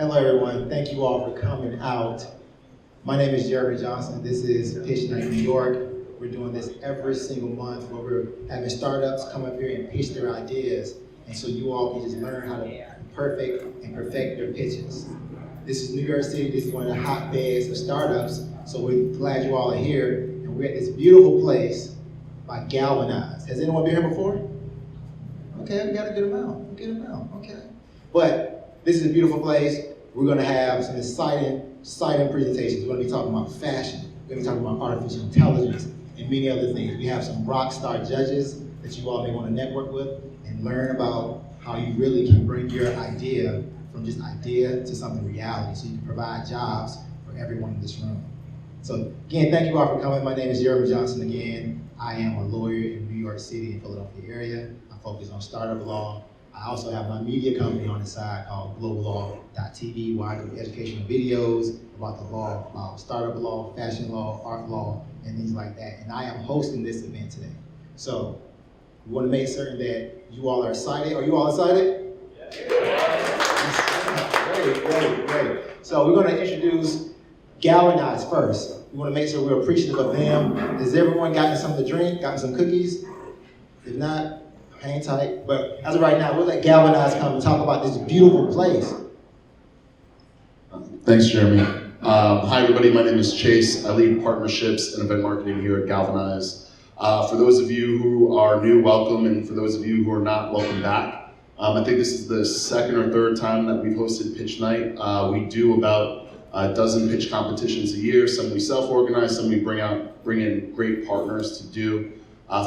Hello, everyone. Thank you all for coming out. My name is Jeremy Johnson. This is Pitch Night New York. We're doing this every single month where we're having startups come up here and pitch their ideas. And so you all can just learn how to perfect and perfect their pitches. This is New York City. This is one of the hotbeds of startups. So we're glad you all are here. And we're at this beautiful place by Galvanize. Has anyone been here before? Okay, we got a good amount. Okay. But this is a beautiful place. We're going to have some exciting presentations. We're going to be talking about fashion. We're going to be talking about artificial intelligence and many other things. We have some rock star judges that you all may want to network with and learn about how you really can bring your idea from just idea to something reality so you can provide jobs for everyone in this room. So again, thank you all for coming. My name is Jeremy Johnson again. I am a lawyer in New York City and Philadelphia area. I focus on startup law. I also have my media company on the side called globallaw.tv where I do educational videos about the law, about startup law, fashion law, art law, and things like that. And I am hosting this event today. So we want to make certain that you all are excited. Are you all excited? Yeah. Great. So we're going to introduce Galvanize first. We want to make sure we're appreciative of them. Has everyone gotten something to drink? Gotten some cookies? If not, hang tight. But as of right now, we'll let Galvanize come and talk about this beautiful place. Thanks, Jeremy. Hi, everybody. My name is Chase. I lead partnerships and event marketing here at Galvanize. For those of you who are new, welcome. And for those of you who are not, welcome back. I think this is the second or third time that we've hosted Pitch Night. We do about a dozen pitch competitions a year. Some we self-organize, some we bring in great partners to do.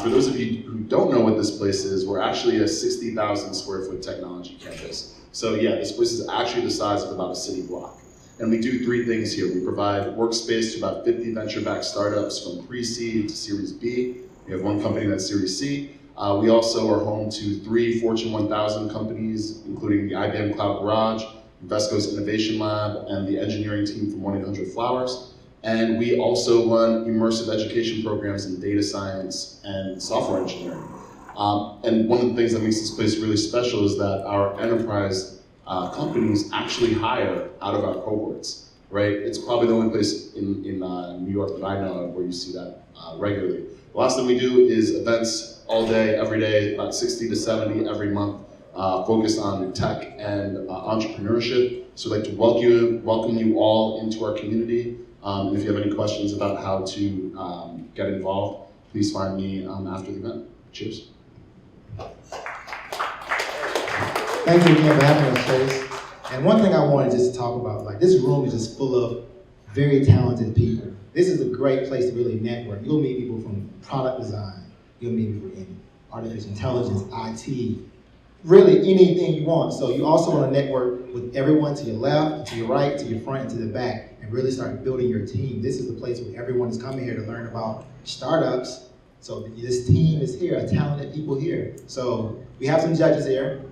For those of you who don't know what this place is, we're actually a 60,000 square foot technology campus. So yeah, this place is actually the size of about a city block. And we do three things here. We provide workspace to about 50 venture-backed startups from pre-seed to Series B. We have one company that's Series C. We also are home to 3 Fortune 1000 companies, including the IBM Cloud Garage, Invesco's Innovation Lab, and the engineering team from 1-800-Flowers. And we also run immersive education programs in data science and software engineering. And one of the things that makes this place really special is that our enterprise companies actually hire out of our cohorts, right? It's probably the only place in New York that I know of where you see that regularly. The last thing we do is events all day, every day, about 60 to 70 every month, focused on tech and entrepreneurship. So I'd like to welcome you all into our community. And if you have any questions about how to get involved, please find me after the event. Cheers. Thank you again for having us, Chase. And one thing I wanted just to talk about, like this room is just full of very talented people. This is a great place to really network. You'll meet people from product design. You'll meet people in artificial intelligence, IT, really anything you want. So you also want to network with everyone to your left, to your right, to your front, and to the back, and really start building your team. This is the place where everyone is coming here to learn about startups. So this team is here, talented people here. So we have some judges here,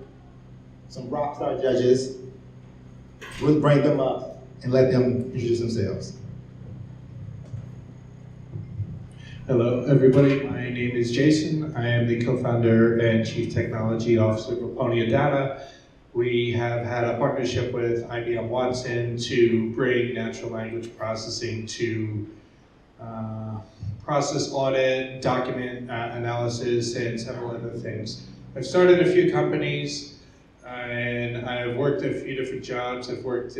some rock star judges. We'll bring them up and let them introduce themselves. Hello, everybody. My name is Jason. I am the co-founder and chief technology officer for Pony Data. We have had a partnership with IBM Watson to bring natural language processing to process audit, document analysis, and several other things. I've started a few companies, and I've worked a few different jobs. I've worked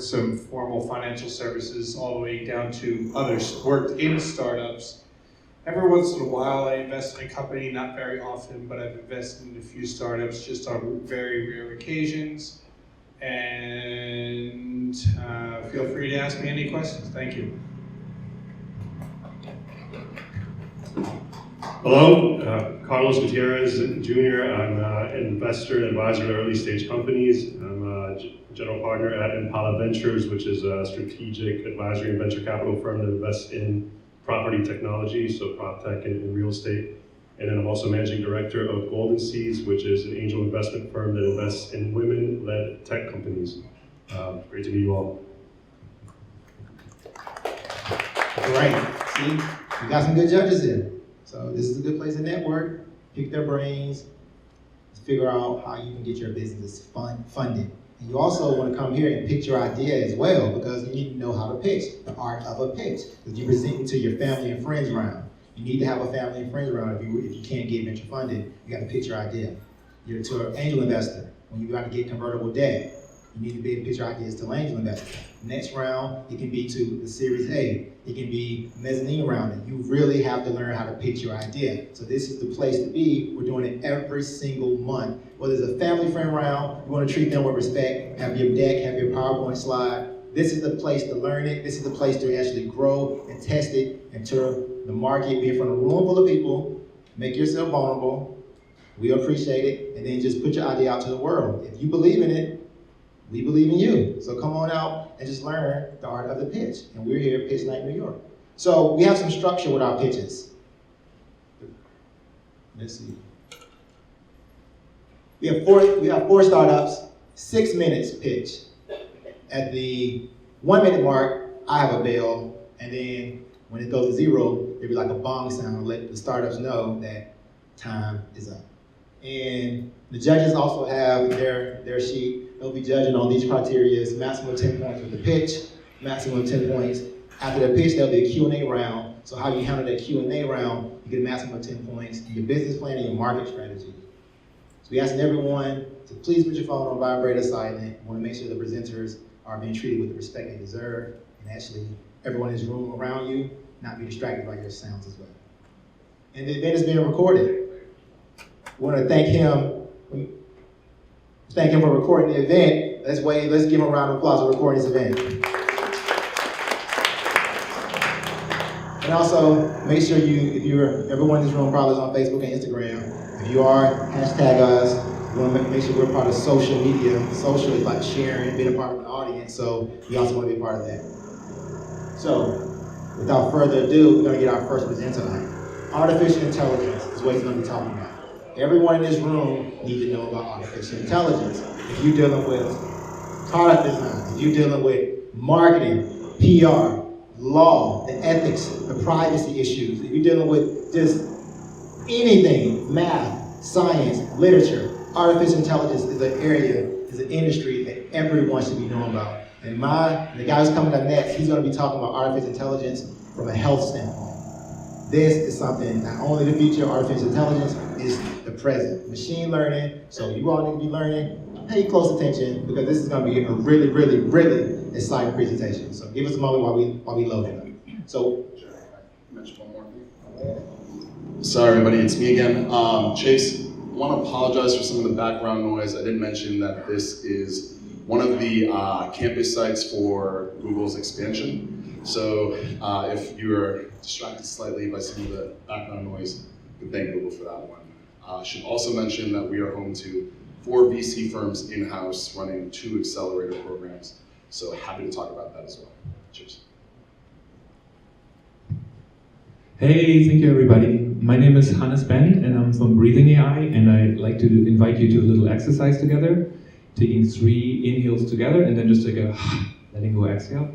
some formal financial services all the way down to others. Worked in startups. Every once in a while, I invest in a company, not very often, but I've invested in a few startups just on very rare occasions. And feel free to ask me any questions. Thank you. Hello, Carlos Gutierrez Jr. I'm an investor and advisor to early stage companies. I'm a general partner at Impala Ventures, which is a strategic advisory and venture capital firm that invests in property technology, so prop tech and real estate. And then I'm also managing director of Golden Seeds, which is an angel investment firm that invests in women-led tech companies. Great to meet you all. Great. See, we got some good judges here. So this is a good place to network, pick their brains, figure out how you can get your business funded And you also want to come here and pitch your idea as well, because you need to know how to pitch, the art of a pitch. Because you're presenting to your family and friends round. You need to have a family and friends around. If you can't get venture funded, you got to pitch your idea. You're to an angel investor. When you got to get convertible debt, you need to be able to pitch your ideas to an angel investor. Next round, it can be to the Series A. It can be mezzanine round. And you really have to learn how to pitch your idea. So this is the place to be. We're doing it every single month. Whether it's a family friend round, you want to treat them with respect, have your deck, have your PowerPoint slide. This is the place to learn it. This is the place to actually grow and test it into the market, be in front of a room full of people, make yourself vulnerable. We appreciate it, and then just put your idea out to the world. If you believe in it, we believe in you. So come on out and just learn the art of the pitch. And we're here at Pitch Night New York. So we have some structure with our pitches. Let's see. We have four startups, 6 minutes pitch. At the 1 minute mark, I have a bell, and then when it goes to 0, there'll be like a bong sound to let the startups know that time is up. And the judges also have their sheet. They'll be judging on these criteria: maximum 10 points with the pitch, maximum 10 points. After the pitch, there'll be a Q&A round. So how you handle that Q&A round, you get a maximum of 10 points in your business plan and your market strategy. So we asking everyone to please put your phone on vibrate or silent. We want to make sure the presenters are being treated with the respect they deserve, and actually everyone in this room around you not be distracted by your sounds as well. And the event is being recorded. We want to thank him for recording the event. Let's give him a round of applause for recording this event. And also, make sure everyone in this room probably is on Facebook and Instagram. If you are, hashtag us. We want to make sure we're part of social media. Social is like sharing, being a part of an audience, so we also want to be a part of that. So, without further ado, we're going to get our first presenter on. Artificial intelligence is what he's going to be talking about. Everyone in this room needs to know about artificial intelligence. If you're dealing with product design, if you're dealing with marketing, PR, law, the ethics, the privacy issues, if you're dealing with just anything, math, science, literature, artificial intelligence is an area, is an industry that everyone should be knowing about. And the guy who's coming up next, he's going to be talking about artificial intelligence from a health standpoint. This is something, not only the future, artificial intelligence is the present. Machine learning, so you all need to be learning. Pay close attention, because this is going to be a really, really, really exciting presentation. So give us a moment while we load it up. So, Mention one more thing. Sorry, everybody, it's me again. Chase, I want to apologize for some of the background noise. I didn't mention that this is one of the campus sites for Google's expansion. So if you're distracted slightly by some of the background noise, we can thank Google for that one. I should also mention that we are home to 4 VC firms in-house running 2 accelerator programs. So happy to talk about that as well. Cheers. Hey, thank you everybody. My name is Hannes Ben and I'm from Breathing AI, and I'd like to invite you to a little exercise together, taking 3 inhales together and then just take a letting go exhale,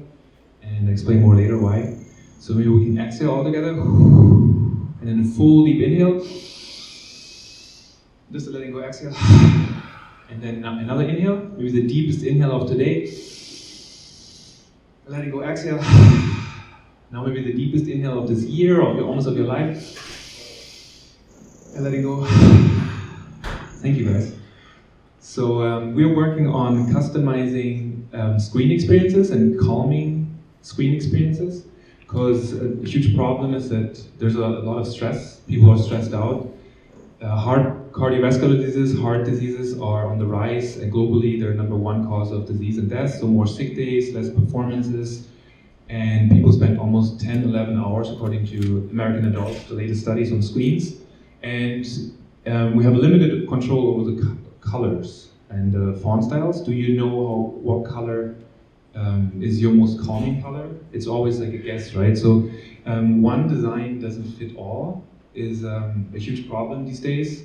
and explain more later why. So maybe we can exhale all together, and then a full deep inhale, just a letting go exhale, and then another inhale, maybe the deepest inhale of today, letting go exhale. Now maybe the deepest inhale of this year, or almost of your life, and letting go. Thank you guys. So we're working on customizing screen experiences and calming screen experiences, because a huge problem is that there's a lot of stress. People are stressed out. Cardiovascular diseases, heart diseases are on the rise, and globally they're #1 cause of disease and death. So more sick days, less performances, and people spend almost 10, 11 hours, according to American adults, the latest studies, on screens. And we have limited control over the colors and font styles. Do you know what color is your most calming color? It's always like a guess, right? So one design doesn't fit all is a huge problem these days.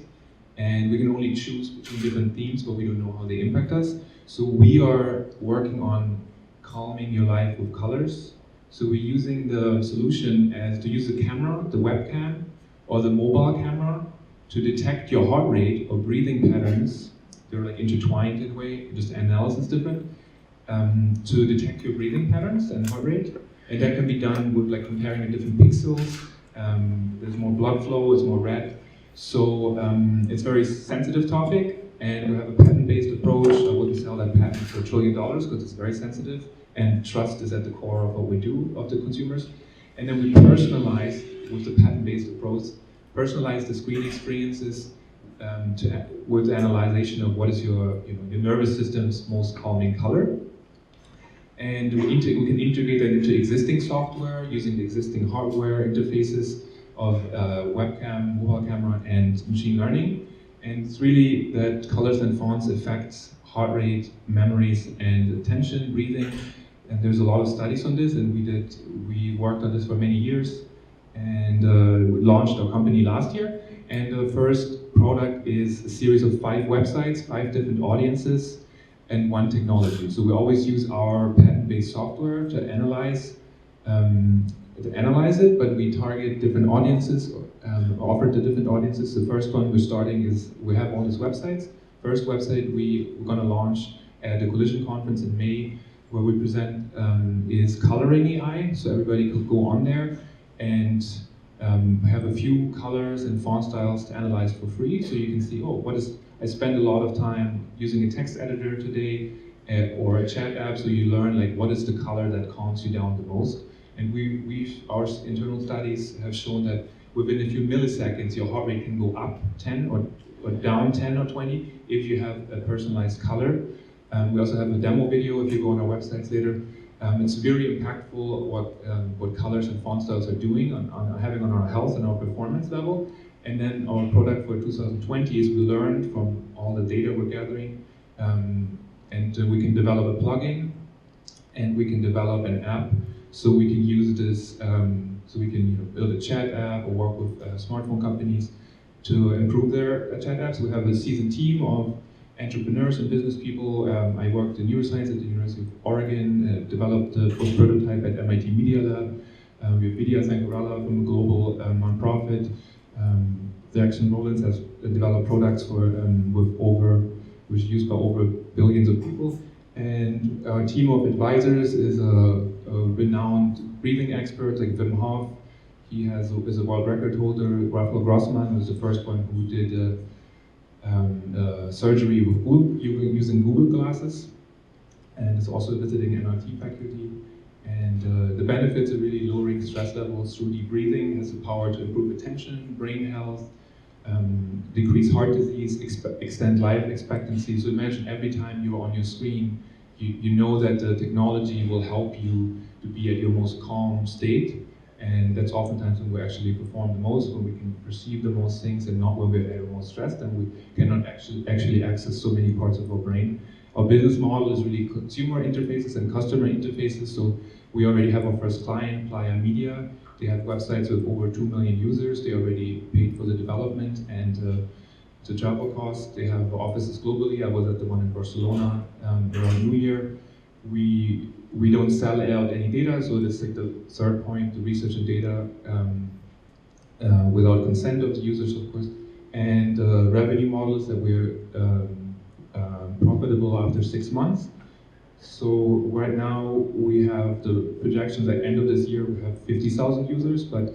And we can only choose between different themes, but we don't know how they impact us. So we are working on calming your life with colors. So we're using the solution as to use the camera, the webcam, or the mobile camera to detect your heart rate or breathing patterns they're like intertwined in a way, just the analysis is different, to detect your breathing patterns and heart rate. And that can be done with like comparing the different pixels. There's more blood flow, it's more red. So it's a very sensitive topic, and we have a patent-based approach. I wouldn't sell that patent for $1 trillion because it's very sensitive, and trust is at the core of what we do of the consumers. And then we personalize with the patent-based approach, personalize the screen experiences with the analyzation of what is your nervous system's most calming color. And we can integrate that into existing software using the existing hardware interfaces of webcam, mobile camera, and machine learning. And it's really that colors and fonts affects heart rate, memories, and attention, breathing. And there's a lot of studies on this, and we worked on this for many years, and we launched our company last year. And the first product is a series of 5 websites, 5 different audiences, and 1 technology. So we always use our patent-based software to analyze it, but we target different audiences, offer to different audiences. The first one we're starting is, we have all these websites. First website we're gonna launch at the Collision Conference in May, where we present is Coloring AI. So everybody could go on there and have a few colors and font styles to analyze for free. So you can see, I spend a lot of time using a text editor today or a chat app, so you learn like what is the color that calms you down the most. And our internal studies have shown that within a few milliseconds, your heart rate can go up 10 or down 10 or 20 if you have a personalized color. We also have a demo video if you go on our websites later. It's very impactful what colors and font styles are doing on our health and our performance level. And then our product for 2020 is we learned from all the data we're gathering, and we can develop a plugin, and we can develop an app, so we can use this, so we can build a chat app or work with smartphone companies to improve their chat apps. We have a seasoned team of entrepreneurs and business people. I worked in neuroscience at the University of Oregon, developed the first prototype at MIT Media Lab. We have Vidya Sankarala from a global nonprofit. Jackson Rollins has developed products which are used by over billions of people. And our team of advisors is a renowned breathing expert like Wim Hof. He is a world record holder. Raphael Grossman was the first one who did surgery with using Google glasses, and is also visiting MIT faculty. And the benefits are really lowering stress levels through deep breathing, has the power to improve attention, brain health, decrease heart disease, extend life expectancy. So imagine every time you're on your screen, you know that the technology will help you to be at your most calm state. And that's oftentimes when we actually perform the most, when we can perceive the most things, and not when we're at our most stressed, and we cannot actually access so many parts of our brain. Our business model is really consumer interfaces and customer interfaces. So we already have our first client, Playa Media. They have websites with over 2 million users. They already paid for the development and the travel costs. They have offices globally. I was at the one in Barcelona around New Year. We don't sell out any data, so that's like the third point, the research and data without consent of the users, of course. And revenue models that we're profitable after 6 months. So right now we have the projections at end of this year, we have 50,000 users, but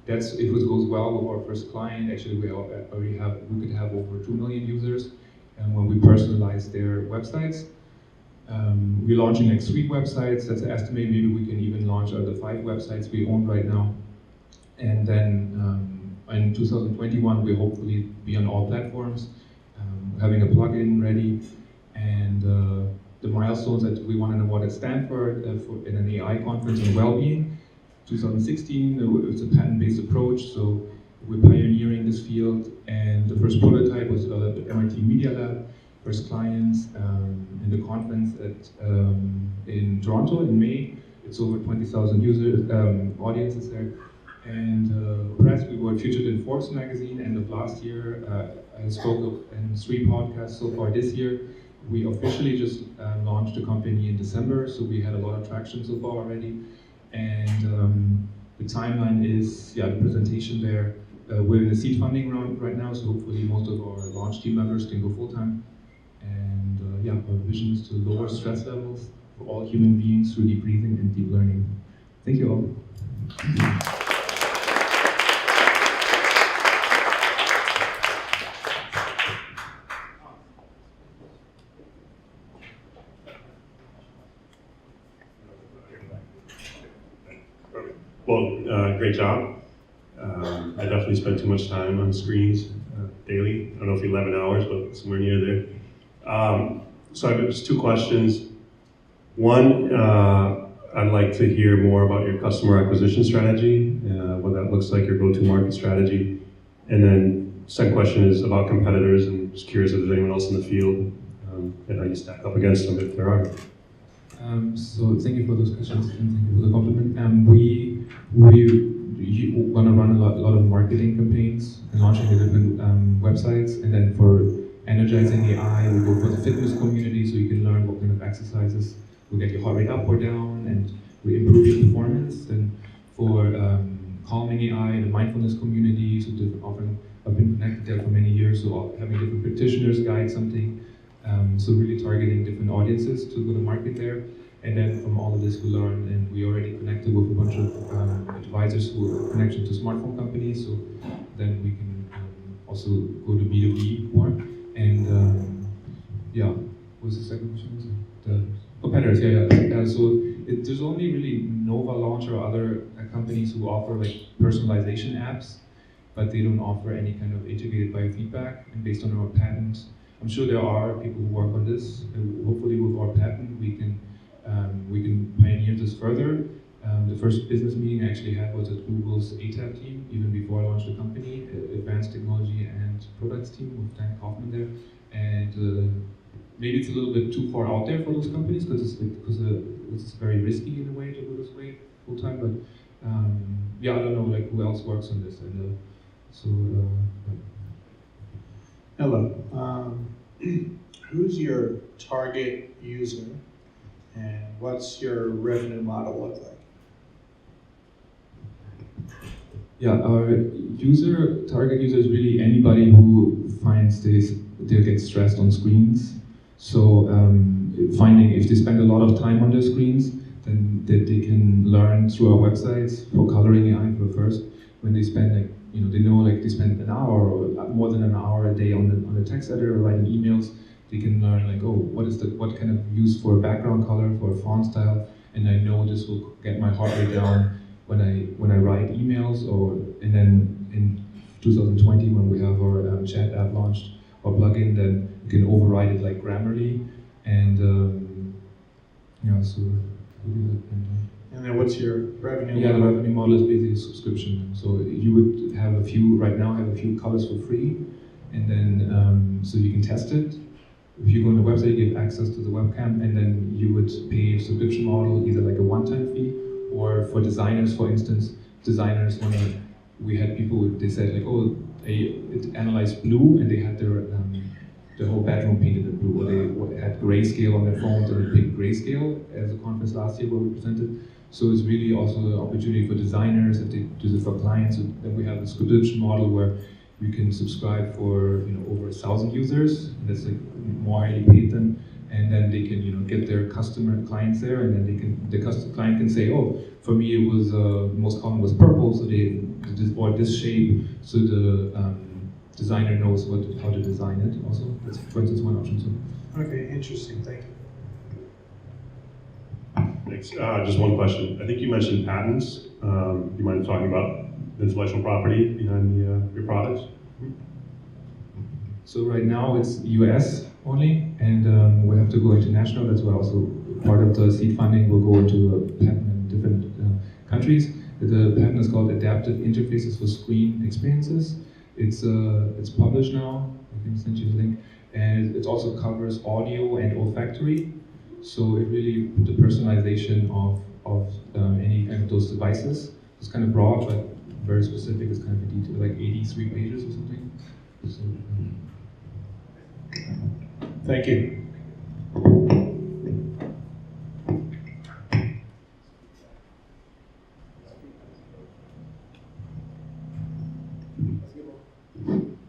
that's if it goes well with our first client. Actually, we could have over 2 million users, and when we personalize their websites. We're launching like 3 websites. That's an estimate. Maybe we can even launch the 5 websites we own right now. And then in 2021, we'll hopefully be on all platforms, having a plugin ready. And the milestones that we won an award at Stanford in an AI conference on well-being. 2016, it was a patent-based approach, so we're pioneering this field. And the first prototype was developed at MIT Media Lab. First clients in the conference in Toronto in May. It's over 20,000 users, audiences there. And press, we were featured in Forbes magazine end of last year. I spoke in 3 podcasts so far this year. We officially just launched the company in December, so we had a lot of traction so far already. And the timeline is, the presentation there. We're in the seed funding round right now, so hopefully most of our launch team members can go full-time. And yeah, our vision is to lower stress levels for all human beings through deep breathing and deep learning. Thank you all. Well, great job. I definitely spend too much time on screens daily. I don't know if 11 hours, but somewhere near there. So I've got just two questions. One, I'd like to hear more about your customer acquisition strategy, what that looks like, your go-to-market strategy. And then second question is about competitors, and just curious if there's anyone else in the field and how you stack up against them if there are. So thank you for those questions and thank you for the compliment. We want to run a lot of marketing campaigns and launching the different websites, and then for energizing AI, we go for the fitness community so you can learn what kind of exercises will get your heart rate up or down and will improve your performance. And for calming AI, the mindfulness community, so different offering. I've been connected there for many years, so having different practitioners guide something. So really targeting different audiences to go to market there. And then from all of this we learned, and we already connected with a bunch of advisors who are connection to smartphone companies, so then we can also go to B2B more. And yeah, what was the second question? The competitors, yeah. So there's only really Nova Launch or other companies who offer like personalization apps, but they don't offer any kind of integrated biofeedback. And based on our patent, I'm sure there are people who work on this. And hopefully, with our patent, we can pioneer this further. The first business meeting I actually had was at Google's ATAP team, even before I launched the company, Advanced Technology and Products team with Dan Kaufman there. And maybe it's a little bit too far out there for those companies because it's very risky in a way to go this way full time. But yeah, I don't know like who else works on this. And Hello. Who's your target user, and what's your revenue model look like? Yeah, our target user is really anybody who finds they get stressed on screens. So finding if they spend a lot of time on their screens, then that they can learn through our websites for coloring AI for first. When they spend they spend an hour or more than an hour a day on the text editor or writing emails, they can learn like, oh, what kind of use for background color, for font style, and I know this will get my heart rate down when I write emails. And then in 2020 when we have our chat app launched, or plugin, then you can override it like Grammarly, and yeah, so we do that. And then what's your revenue Yeah, the model? revenue model is basically a subscription. So you would have a few colors for free, and then so you can test it. If you go on the website, you get access to the webcam, and then you would pay a subscription model, either like a one-time fee, or for designers, for instance, when we had people, they said like, oh, it analyzed blue, and they had their whole bedroom painted in blue, or they had grayscale on their phones, and they picked grayscale as a conference last year where we presented. So it's really also an opportunity for designers if they do this for clients. So then we have a subscription model where you can subscribe for over 1,000 users, and that's like more highly paid than, and then they can get their clients there, and then the client can say, oh, for me it was most common was purple, so or this shape, so the designer knows how to design it. Also, that's for instance one option. So. Okay, interesting. Thank you. Thanks. Just one question. I think you mentioned patents. You mind talking about the intellectual property behind your products? So right now it's US only, and we have to go international. That's why also part of the seed funding will go into a patent in different countries. The patent is called Adaptive Interfaces for Screen Experiences. It's published now. I can send you the link, and it also covers audio and olfactory. So it really the personalization of any kind of those devices. It's kind of broad, but very specific. It's kind of a detail, like 83 pages or something. So, Thank you.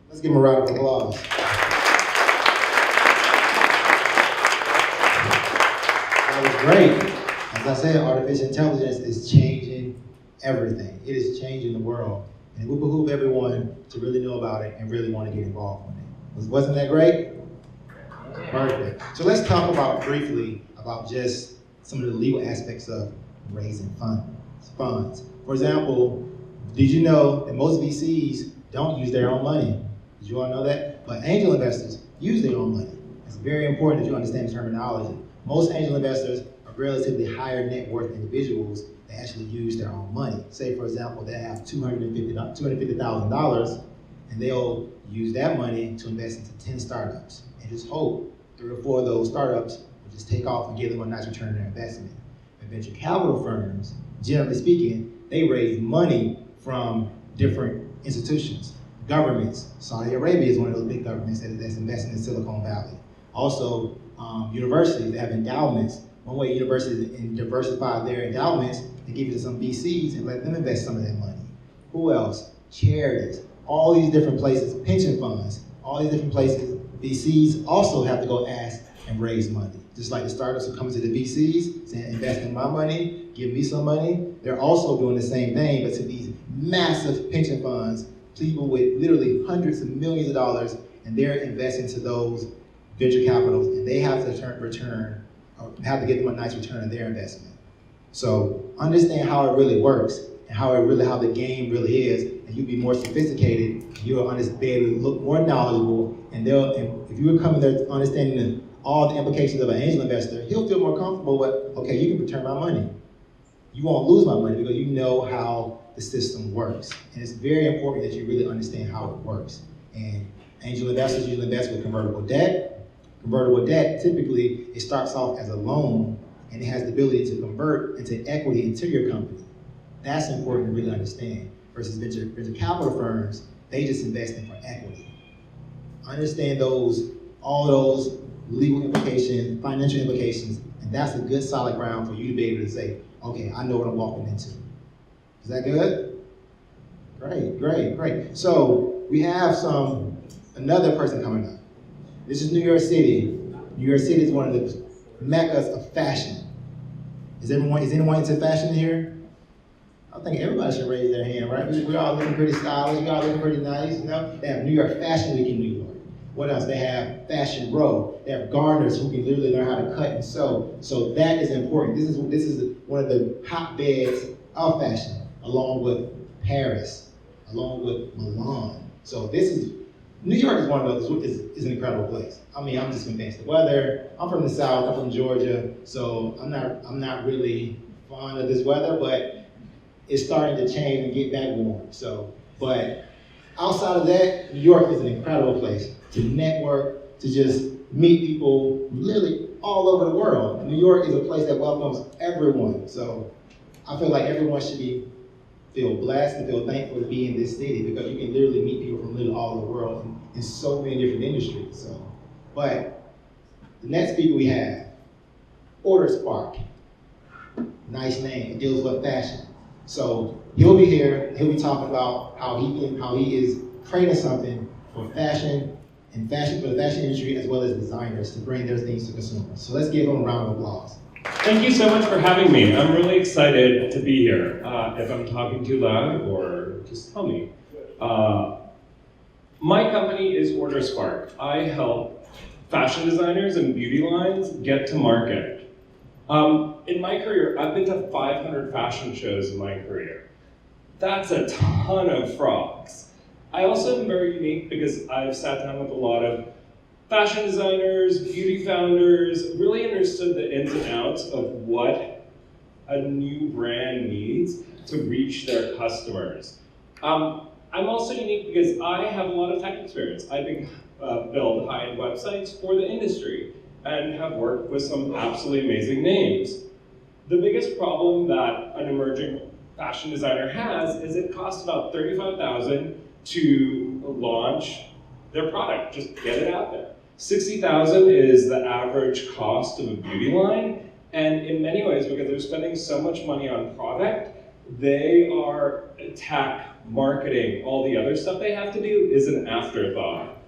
Let's give him a round of applause. great. As I said, artificial intelligence is changing everything. It is changing the world. And it will behoove everyone to really know about it and really want to get involved in it. Wasn't that great? Perfect. So let's talk about briefly about just some of the legal aspects of raising funds. For example, did you know that most VCs don't use their own money? Did you all know that? But angel investors use their own money. It's very important that you understand the terminology. Most angel investors are relatively higher net worth individuals that actually use their own money. Say, for example, they have $250,000 and they'll use that money to invest into 10 startups and just hope 3 or 4 of those startups will just take off and give them a nice return on their investment. But venture capital firms, generally speaking, they raise money from different institutions, governments. Saudi Arabia is one of those big governments that's investing in Silicon Valley. Also, universities, they have endowments. One way universities diversify their endowments, they give it to some VCs and let them invest some of that money. Who else? Charities, all these different places, pension funds, all these different places. VCs also have to go ask and raise money. Just like the startups are coming to the VCs, saying, invest in my money, give me some money. They're also doing the same thing, but to these massive pension funds, people with literally hundreds of millions of dollars, and they're investing to those venture capitals, and they have to have to get them a nice return on their investment. So understand how it really works and how the game really is, and you'll be more sophisticated. You'll be able to look more knowledgeable, and if you were coming there understanding all the implications of an angel investor, he'll feel more comfortable with, okay, you can return my money. You won't lose my money because you know how the system works. And it's very important that you really understand how it works. And angel investors usually invest with convertible debt. Convertible debt, typically, it starts off as a loan, and it has the ability to convert into equity into your company. That's important to really understand. Versus venture capital firms, they just invest in for equity. Understand all those legal implications, financial implications, and that's a good solid ground for you to be able to say, okay, I know what I'm walking into. Is that good? Great. So we have another person coming up. This is New York City. New York City is one of the meccas of fashion. Is anyone into fashion here? I think everybody should raise their hand, right? We're all looking pretty stylish, we're all looking pretty nice, you know? They have New York Fashion Week in New York. What else? They have Fashion Row. They have gardeners who can literally learn how to cut and sew. So that is important. This is one of the hotbeds of fashion, along with Paris, along with Milan. So New York is one of those, is an incredible place. I mean, I'm just convinced. The weather, I'm from the South, I'm from Georgia, so I'm not really fond of this weather, but it's starting to change and get back warm. So, but outside of that, New York is an incredible place to network, to just meet people literally all over the world. New York is a place that welcomes everyone. So I feel like everyone should feel blessed and feel thankful to be in this city, because you can literally meet people from literally all over the world in so many different industries. So, but the next speaker we have, Order Spark. Nice name, it deals with fashion. So he'll be here, he'll be talking about how he is creating something for fashion for the fashion industry, as well as designers, to bring their things to consumers. So let's give him a round of applause. Thank you so much for having me. I'm really excited to be here. If I'm talking too loud, or just tell me. My company is Order Spark. I help fashion designers and beauty lines get to market. In my career, I've been to 500 fashion shows in my career. That's a ton of frogs. I also am very unique because I've sat down with a lot of fashion designers, beauty founders, really understood the ins and outs of what a new brand needs to reach their customers. I'm also unique because I have a lot of tech experience. I build high-end websites for the industry and have worked with some absolutely amazing names. The biggest problem that an emerging fashion designer has is it costs about $35,000 to launch their product, just get it out there. $60,000 is the average cost of a beauty line, and in many ways, because they're spending so much money on product, they are tech, marketing, all the other stuff they have to do is an afterthought.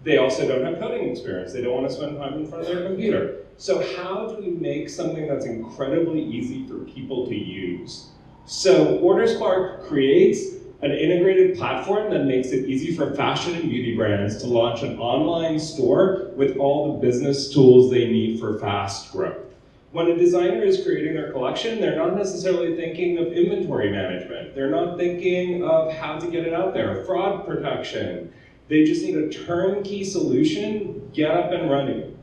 They also don't have coding experience. They don't want to spend time in front of their computer. So how do we make something that's incredibly easy for people to use? So OrderSpark creates an integrated platform that makes it easy for fashion and beauty brands to launch an online store with all the business tools they need for fast growth. When a designer is creating their collection, they're not necessarily thinking of inventory management. They're not thinking of how to get it out there, fraud protection. They just need a turnkey solution, get up and running.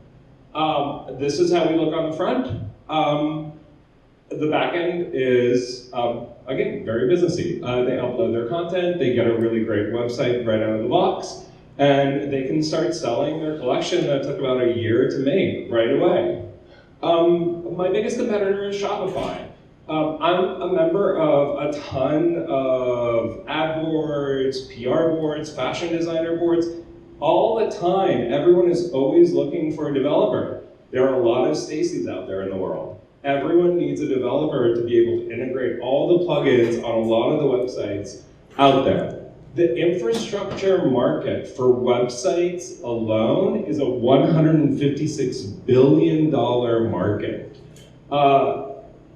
This is how we look on the front. The back end is, again, very businessy. They upload their content, they get a really great website right out of the box, and they can start selling their collection that took about a year to make right away. My biggest competitor is Shopify. I'm a member of a ton of ad boards, PR boards, fashion designer boards. All the time, everyone is always looking for a developer. There are a lot of Stacys out there in the world. Everyone needs a developer to be able to integrate all the plugins on a lot of the websites out there. The infrastructure market for websites alone is a $156 billion market.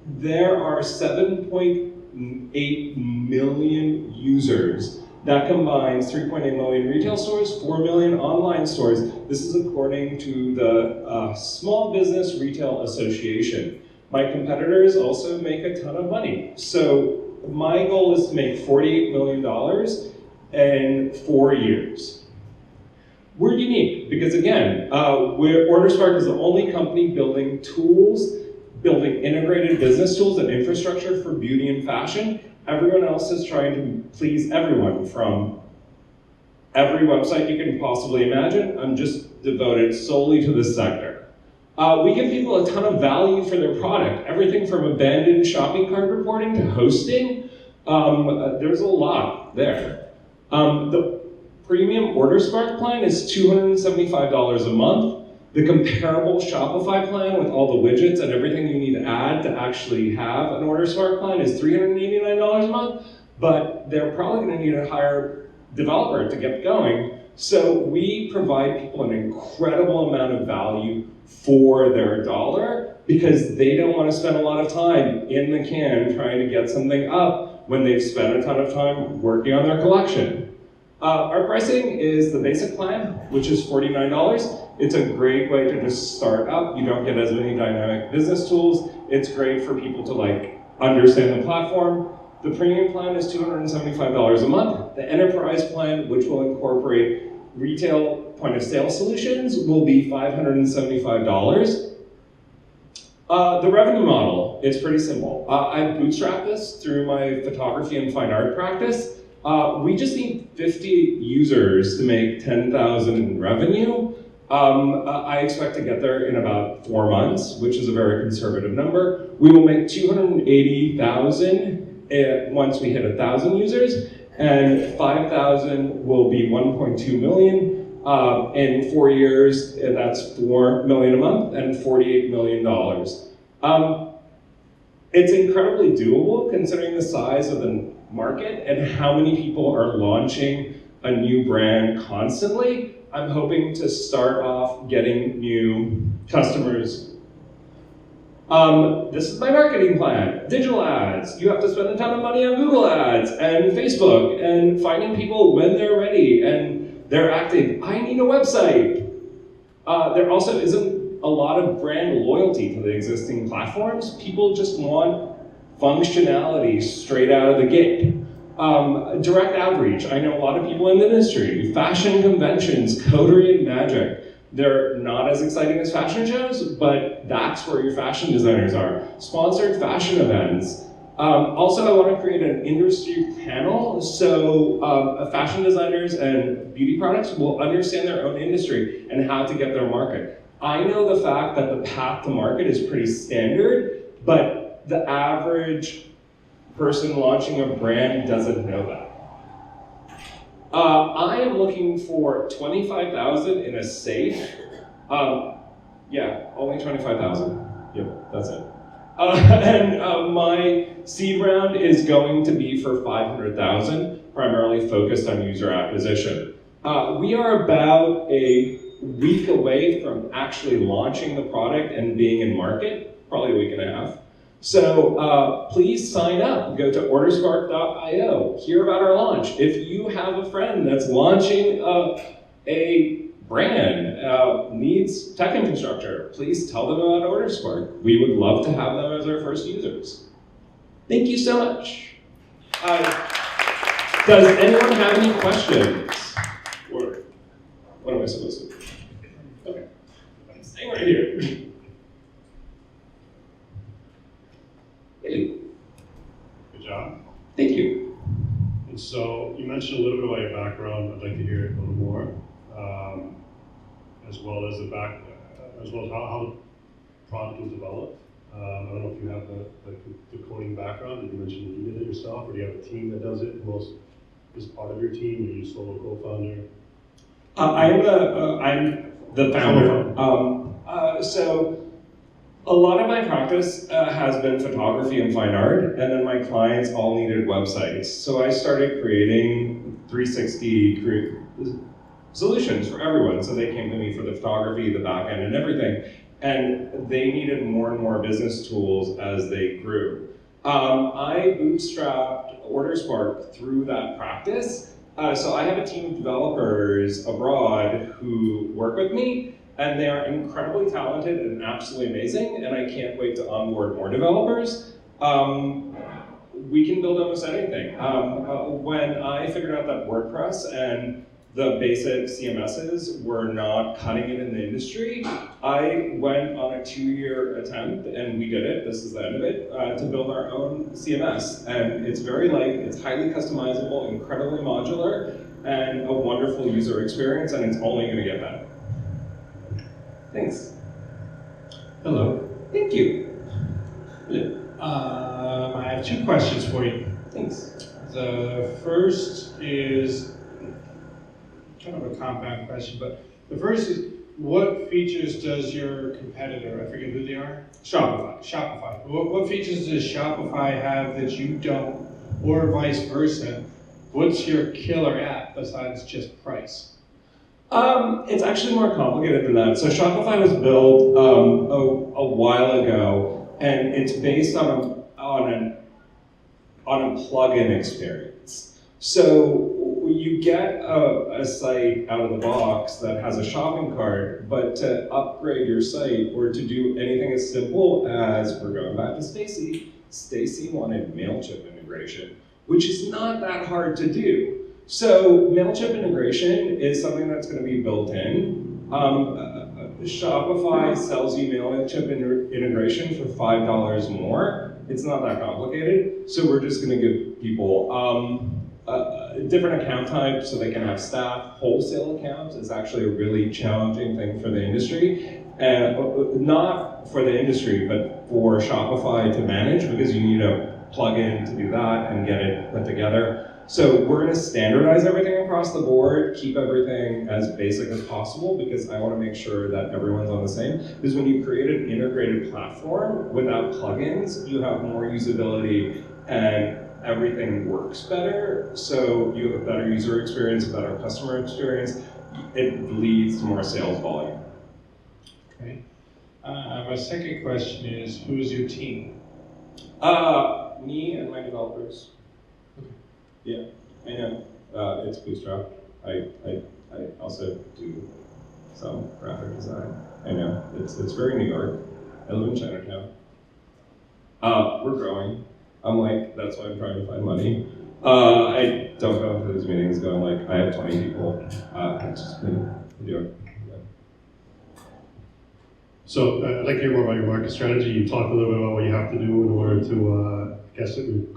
There are 7.8 million users. That combines 3.8 million retail stores, 4 million online stores. This is according to the Small Business Retail Association. My competitors also make a ton of money. So my goal is to make $48 million in 4 years. We're unique because again, OrderSpark is the only company building tools, building integrated business tools and infrastructure for beauty and fashion. Everyone else is trying to please everyone from every website you can possibly imagine. I'm just devoted solely to this sector. We give people a ton of value for their product. Everything from abandoned shopping cart reporting to hosting. There's a lot there. The premium OrderSpark plan is $275 a month. The comparable Shopify plan with all the widgets and everything you need to add to actually have an OrderSpark plan is $389 a month, but they're probably going to need a higher developer to get going. So we provide people an incredible amount of value for their dollar because they don't want to spend a lot of time in the can trying to get something up when they've spent a ton of time working on their collection. Our pricing is the basic plan, which is $49. It's a great way to just start up. You don't get as many dynamic business tools. It's great for people to understand the platform. The premium plan is $275 a month. The enterprise plan, which will incorporate retail point of sale solutions, will be $575. The revenue model is pretty simple. I bootstrapped this through my photography and fine art practice. We just need 50 users to make 10,000 in revenue. I expect to get there in about 4 months, which is a very conservative number. We will make 280,000 once we hit 1,000 users, and 5,000 will be 1.2 million. In 4 years, that's $4 million a month and $48 million. It's incredibly doable considering the size of the market and how many people are launching a new brand constantly. I'm hoping to start off getting new customers. This is my marketing plan. Digital ads. You have to spend a ton of money on Google ads and Facebook and finding people when they're ready and they're active. I need a website. There also isn't a lot of brand loyalty to the existing platforms. People just want functionality straight out of the gate. Direct outreach. I know a lot of people in the industry. Fashion conventions, Coterie and Magic. They're not as exciting as fashion shows, but that's where your fashion designers are. Sponsored fashion events. Also, I want to create an industry panel so fashion designers and beauty products will understand their own industry and how to get their market. I know the fact that the path to market is pretty standard, but the average person launching a brand doesn't know that. I am looking for 25,000 in a safe. Yeah, only 25,000. Yep, that's it. And my seed round is going to be for 500,000, primarily focused on user acquisition. We are about a week away from actually launching the product and being in market, probably a week and a half. So please sign up. Go to orderspark.io. Hear about our launch. If you have a friend that's launching a brand, needs tech infrastructure, please tell them about OrderSpark. We would love to have them as our first users. Thank you so much. Does anyone have any questions? Or what am I supposed to do? Okay, I'm staying right here. Hey. Good job. Thank you. And so you mentioned a little bit about your background. I'd like to hear it a little more, as well as how the product was developed. I don't know if you have the coding background. Did you mention you did it yourself, or do you have a team that does it? Who else is part of your team? Are you solo co-founder? I'm the founder. So a lot of my practice has been photography and fine art, and then my clients all needed websites. So I started creating 360 solutions for everyone. So they came to me for the photography, the back end, and everything. And they needed more and more business tools as they grew. I bootstrapped OrderSpark through that practice. So I have a team of developers abroad who work with me, and they are incredibly talented and absolutely amazing, and I can't wait to onboard more developers. We can build almost anything. When I figured out that WordPress and the basic CMSs were not cutting it in the industry, I went on a 2-year attempt, and we did it, this is the end of it, to build our own CMS. And it's very light, it's highly customizable, incredibly modular, and a wonderful user experience, and it's only gonna get better. Thanks. Hello. Thank you. I have 2 questions for you. Thanks. The first is kind of a compound question, but the first is, what features does your competitor, I forget who they are? Shopify. What features does Shopify have that you don't, or vice versa? What's your killer app besides just price? It's actually more complicated than that. So Shopify was built a while ago, and it's based on a plugin experience. So you get a site out of the box that has a shopping cart, but to upgrade your site or to do anything as simple as, we're going back to Stacy wanted MailChimp integration, which is not that hard to do. So MailChimp integration is something that's going to be built in. Shopify sells you MailChimp integration for $5 more. It's not that complicated. So we're just going to give people different account types so they can have staff. Wholesale accounts is actually a really challenging thing for the industry. Not for the industry, but for Shopify to manage, because you need a plugin to do that and get it put together. So we're going to standardize everything across the board, keep everything as basic as possible, because I want to make sure that everyone's on the same. Because when you create an integrated platform without plugins, you have more usability and everything works better. So you have a better user experience, a better customer experience. It leads to more sales volume. Okay. My second question is, who's your team? Me and my developers. Yeah, I know. It's bootstrapped. I also do some graphic design. I know. It's very New York. I live in Chinatown. We're growing. That's why I'm trying to find money. I don't go into these meetings going like, I have 20 people. It's just me. New York. So I'd like to hear more about your market strategy. You talked a little bit about what you have to do in order to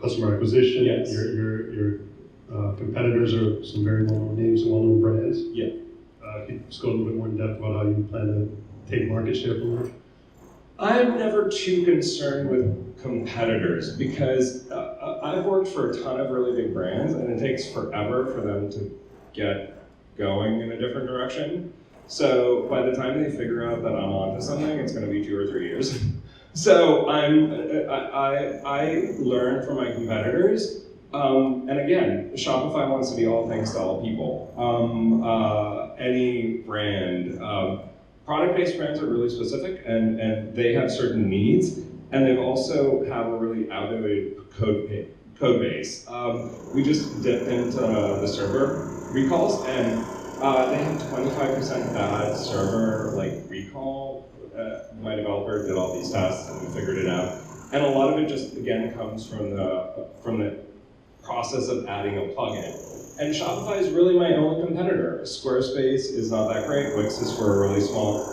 customer acquisition. Yes. Your competitors are some very well-known names and well-known brands. Yeah. Can you just go a little bit more in depth about how you plan to take market share from them? I'm never too concerned with competitors, because I've worked for a ton of really big brands, and it takes forever for them to get going in a different direction. So by the time they figure out that I'm onto something, it's going to be 2 or 3 years. So I learn from my competitors, And again, Shopify wants to be all things to all people. Any brand, product-based brands are really specific, and they have certain needs, and they also have a really outdated code base. We just dipped into the server recalls, and they have 25% bad server recall. My developer did all these tests, and we figured it out. And a lot of it just again comes from the process of adding a plugin. And Shopify is really my only competitor. Squarespace is not that great. Wix is for a really small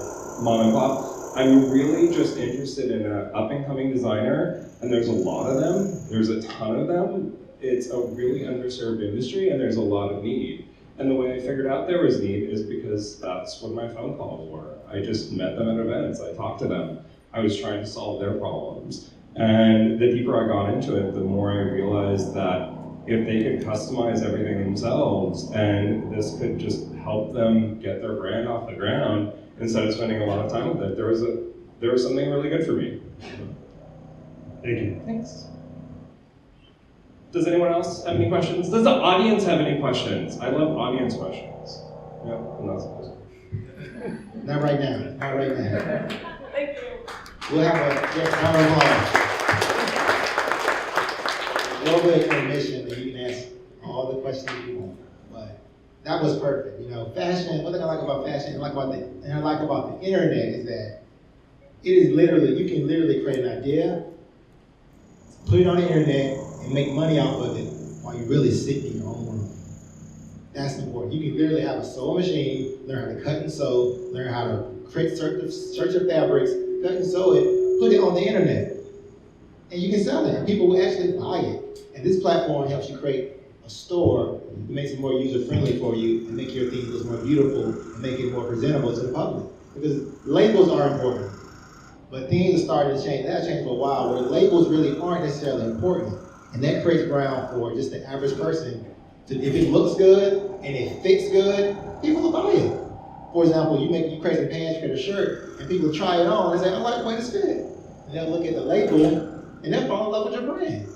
mom and pop. I'm really just interested in an up-and-coming designer, and there's a lot of them. There's a ton of them. It's a really underserved industry, and there's a lot of need. And the way I figured out there was need is because that's what my phone calls were. I just met them at events. I talked to them. I was trying to solve their problems. And the deeper I got into it, the more I realized that if they could customize everything themselves, and this could just help them get their brand off the ground instead of spending a lot of time with it, there was something really good for me. Thank you. Thanks. Does anyone else have any questions? Does the audience have any questions? I love audience questions. Yeah, I'm not supposed to. Not right now, not right now. Thank you. We'll have a round of applause. A little bit of permission that you can ask all the questions you want, but that was perfect. You know, fashion, one thing I like about fashion and I like about the internet is that it is literally, you can literally create an idea, put it on the internet, and make money off of it while you really sit in your own room. That's important. You can literally have a sewing machine, learn how to cut and sew, learn how to create search your fabrics, cut and sew it, put it on the internet. And you can sell it, and people will actually buy it. And this platform helps you create a store that makes it more user-friendly for you and make your things look more beautiful and make it more presentable to the public. Because labels are important. But things are starting to change. They have changed for a while, where labels really aren't necessarily important. And that creates ground for just the average person to, if it looks good and it fits good, people will buy it. For example, you create some pants, create a shirt, and people try it on and say, I like the way this fit. And they'll look at the label and they'll fall in love with your brand.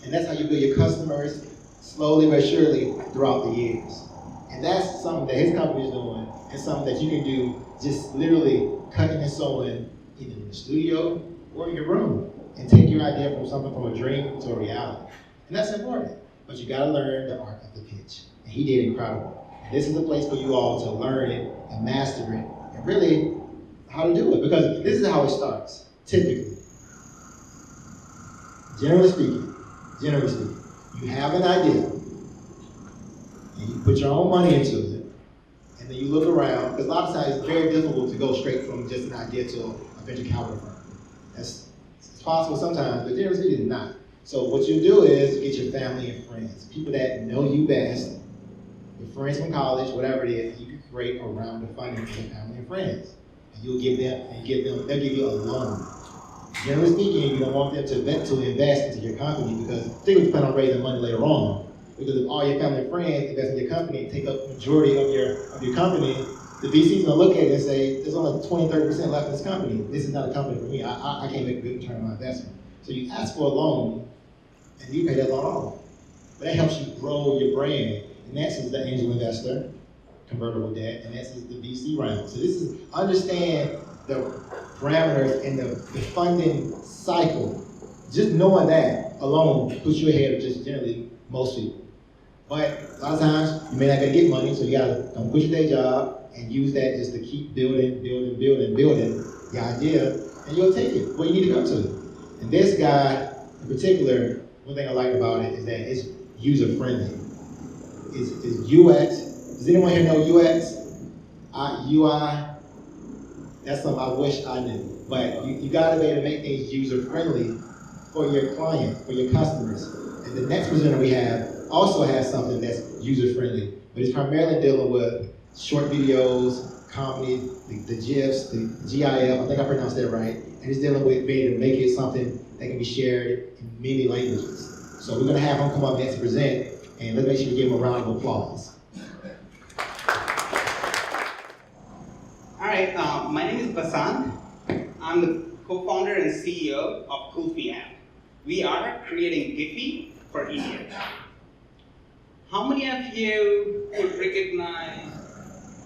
And that's how you build your customers slowly but surely throughout the years. And that's something that his company is doing, and something that you can do just literally cutting and sewing either in the studio or in your room, and take your idea from something from a dream to a reality. And that's important, but you gotta learn the art of the pitch. And he did incredible. And this is a place for you all to learn it and master it, and really how to do it, because this is how it starts, typically. Generally speaking, you have an idea, and you put your own money into it, and then you look around, because a lot of times it's very difficult to go straight from just an idea to a venture capital firm. It's possible sometimes, but generally speaking, it's not. So what you do is get your family and friends, people that know you best, your friends from college, whatever it is, you can create a round of funding for your family and friends. And you'll give them, they'll give you a loan. Generally speaking, you don't want them to invest into your company, because they would plan on raising money later on. Because if all your family and friends invest in your company and take up the majority of your company, the VC's gonna look at it and say, there's only 20-30% left in this company. This is not a company for me. I can't make a good return on my investment. So you ask for a loan, and you pay that loan off. But that helps you grow your brand. And that's the angel investor, convertible debt, and that's the VC round. So this is, understand the parameters and the funding cycle. Just knowing that alone puts you ahead of just generally most people. But a lot of times, you may not gonna get money, so you gotta don't quit your day job and use that just to keep building your idea, and you'll take it where you need to come to. And this guy in particular, one thing I like about it is that it's user-friendly. It's UX. Does anyone here know UX? UI? That's something I wish I knew. But you gotta be able to make things user-friendly for your client, for your customers. And the next presenter we have also has something that's user-friendly, but it's primarily dealing with short videos, comedy, the GIFs, the GIF, I think I pronounced that right. And it's dealing with being able to make it something that can be shared in many languages. So we're gonna have him come up next to present, and let's make sure we give him a round of applause. All right, my name is Basan. I'm the co-founder and CEO of Kulfi app. We are creating Giphy for India. How many of you would recognize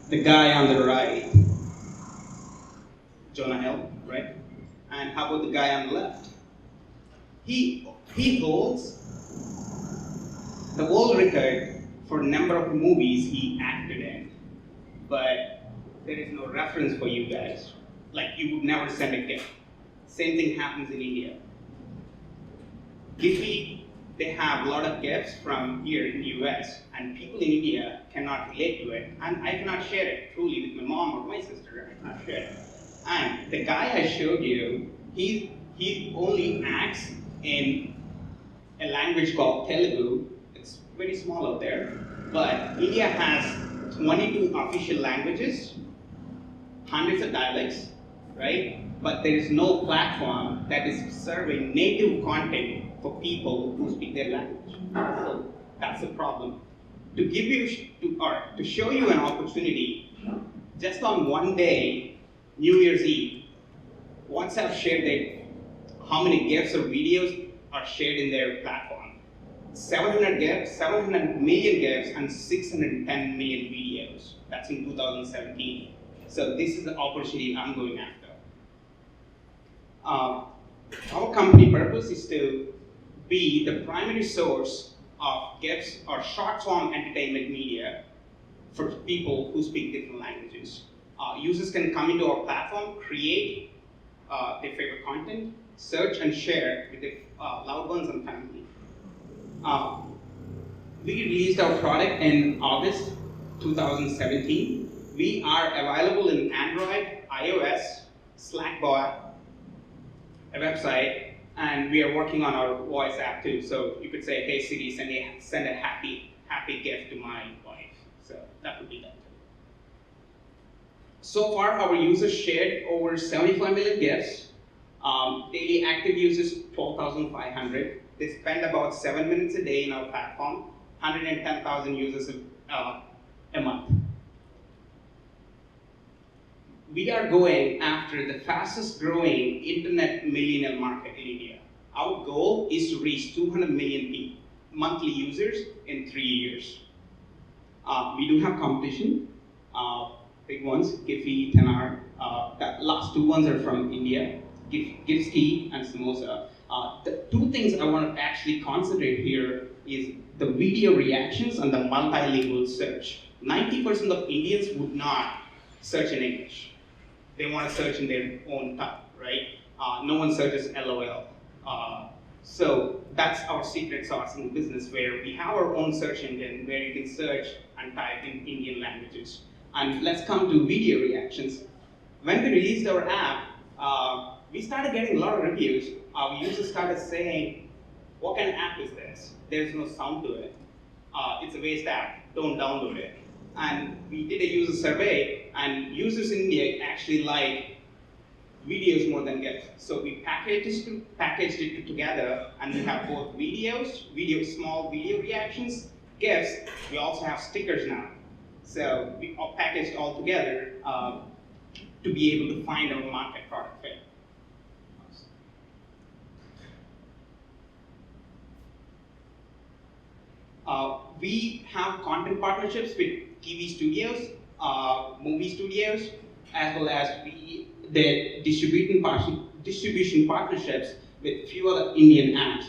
the guy on the right? Jonah Hill, right? And how about the guy on the left? He holds the world record for number of movies he acted in, but there is no reference for you guys. Like, you would never send a gift. Same thing happens in India. Giphy, they have a lot of gifts from here in the US, and people in India cannot relate to it, and I cannot share it truly with my mom or my sister. I cannot share it. And the guy I showed you, he only acts in a language called Telugu. It's very small out there, but India has 22 official languages, hundreds of dialects, right? But there is no platform that is serving native content for people who speak their language. So that's the problem. To give you, to show you an opportunity, just on one day, New Year's Eve, WhatsApp shared how many GIFs or videos are shared in their platform. 700 GIFs, 700 million GIFs, and 610 million videos. That's in 2017. So this is the opportunity I'm going after. Our company purpose is to be the primary source of GIFs or short-form entertainment media for people who speak different languages. Users can come into our platform, create their favorite content, search and share with their loved ones and family. We released our product in August 2017. We are available in Android, iOS, Slackbot, a website, and we are working on our voice app too. So you could say, hey Siri, send a happy gift to my wife. So that would be that. So far, our users shared over 75 million gifts. Daily active users, 12,500. They spend about 7 minutes a day in our platform, 110,000 users a month. We are going after the fastest growing internet millennial market in India. Our goal is to reach 200 million monthly users in 3 years. We do have competition, big ones, Giphy, Tenar. The last two ones are from India, Gipsky and Samosa. The two things I want to actually concentrate here is the video reactions and the multilingual search. 90% of Indians would not search in English. They want to search in their own tongue, right? No one searches LOL. So that's our secret sauce in the business, where we have our own search engine where you can search and type in Indian languages. And let's come to video reactions. When we released our app, we started getting a lot of reviews. Our users started saying, what kind of app is this? There's no sound to it. It's a waste app, don't download it. And we did a user survey, and users in India actually like videos more than GIFs. So we packaged it together, and we have both small video reactions, GIFs. We also have stickers now. So we all packaged all together to be able to find our market product fit. We have content partnerships with TV studios, movie studios, as well as we did distribution partnerships with few other Indian apps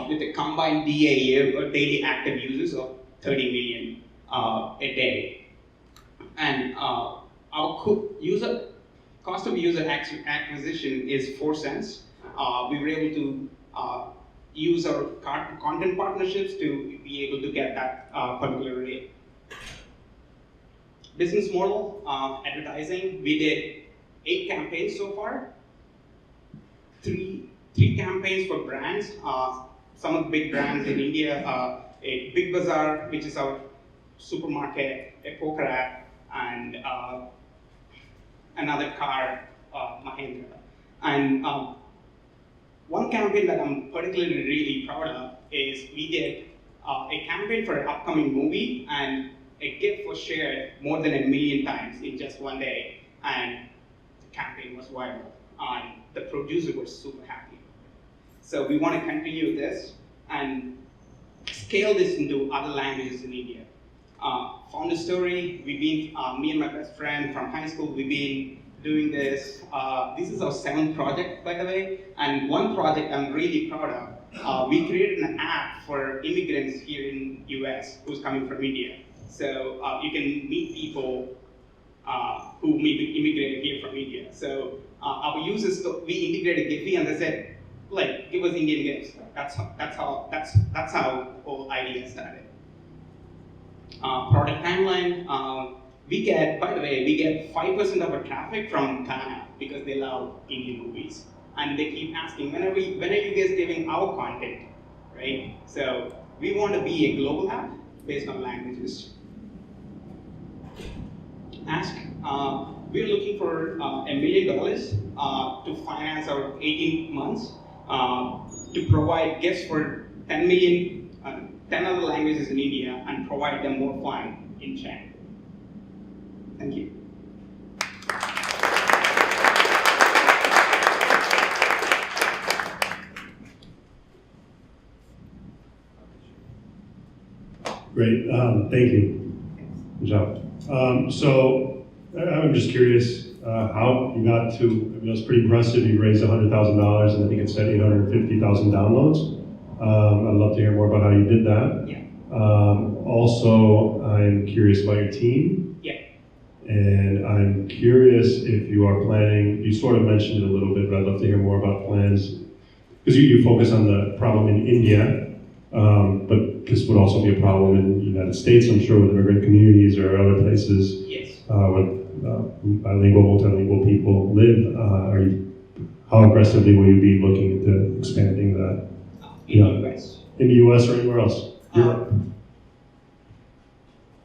with a combined DAU or daily active users of 30 million a day. And our cost of user acquisition is 4 cents. We were able to use our content partnerships to be able to get that particular rate. Business model, advertising, we did 8 campaigns so far. Three campaigns for brands, some of the big brands in India, a Big Bazaar, which is our supermarket, a poker app, and another car, Mahindra. And one campaign that I'm particularly really proud of is we did a campaign for an upcoming movie, and a GIF was shared more than 1 million times in just one day, and the campaign was viral, and the producer was super happy. So we want to continue this, and scale this into other languages in India. Found a story. We've been, me and my best friend from high school, we've been doing this. This is our 7th project, by the way, and one project I'm really proud of. We created an app for immigrants here in US who's coming from India. So you can meet people who maybe immigrated here from India. So our users, we integrated Giphy, and they said, like, give us Indian gifts. That's how whole idea started. Product timeline. We get, by the way, we get 5% of our traffic from Ghana because they love Indian movies, and they keep asking, when are you guys giving our content, right? So we want to be a global app based on languages. Ask. We're looking for $1 million to finance our 18 months to provide gifts for 10 other languages in India and provide them more fun in China. Thank you. Great, thank you. Good job. So I'm just curious how you got to, I mean, it was pretty impressive. You raised $100,000 and I think it said 850,000 downloads. I'd love to hear more about how you did that. Yeah. Also, I'm curious about your team. Yeah. And I'm curious if you are planning, you sort of mentioned it a little bit, but I'd love to hear more about plans. Because you focus on the problem in India, but this would also be a problem in the United States, I'm sure, with immigrant communities or other places. Yes. Where bilingual, multilingual people live. How aggressively will you be looking into expanding that? In the US. In the US or anywhere else? Europe?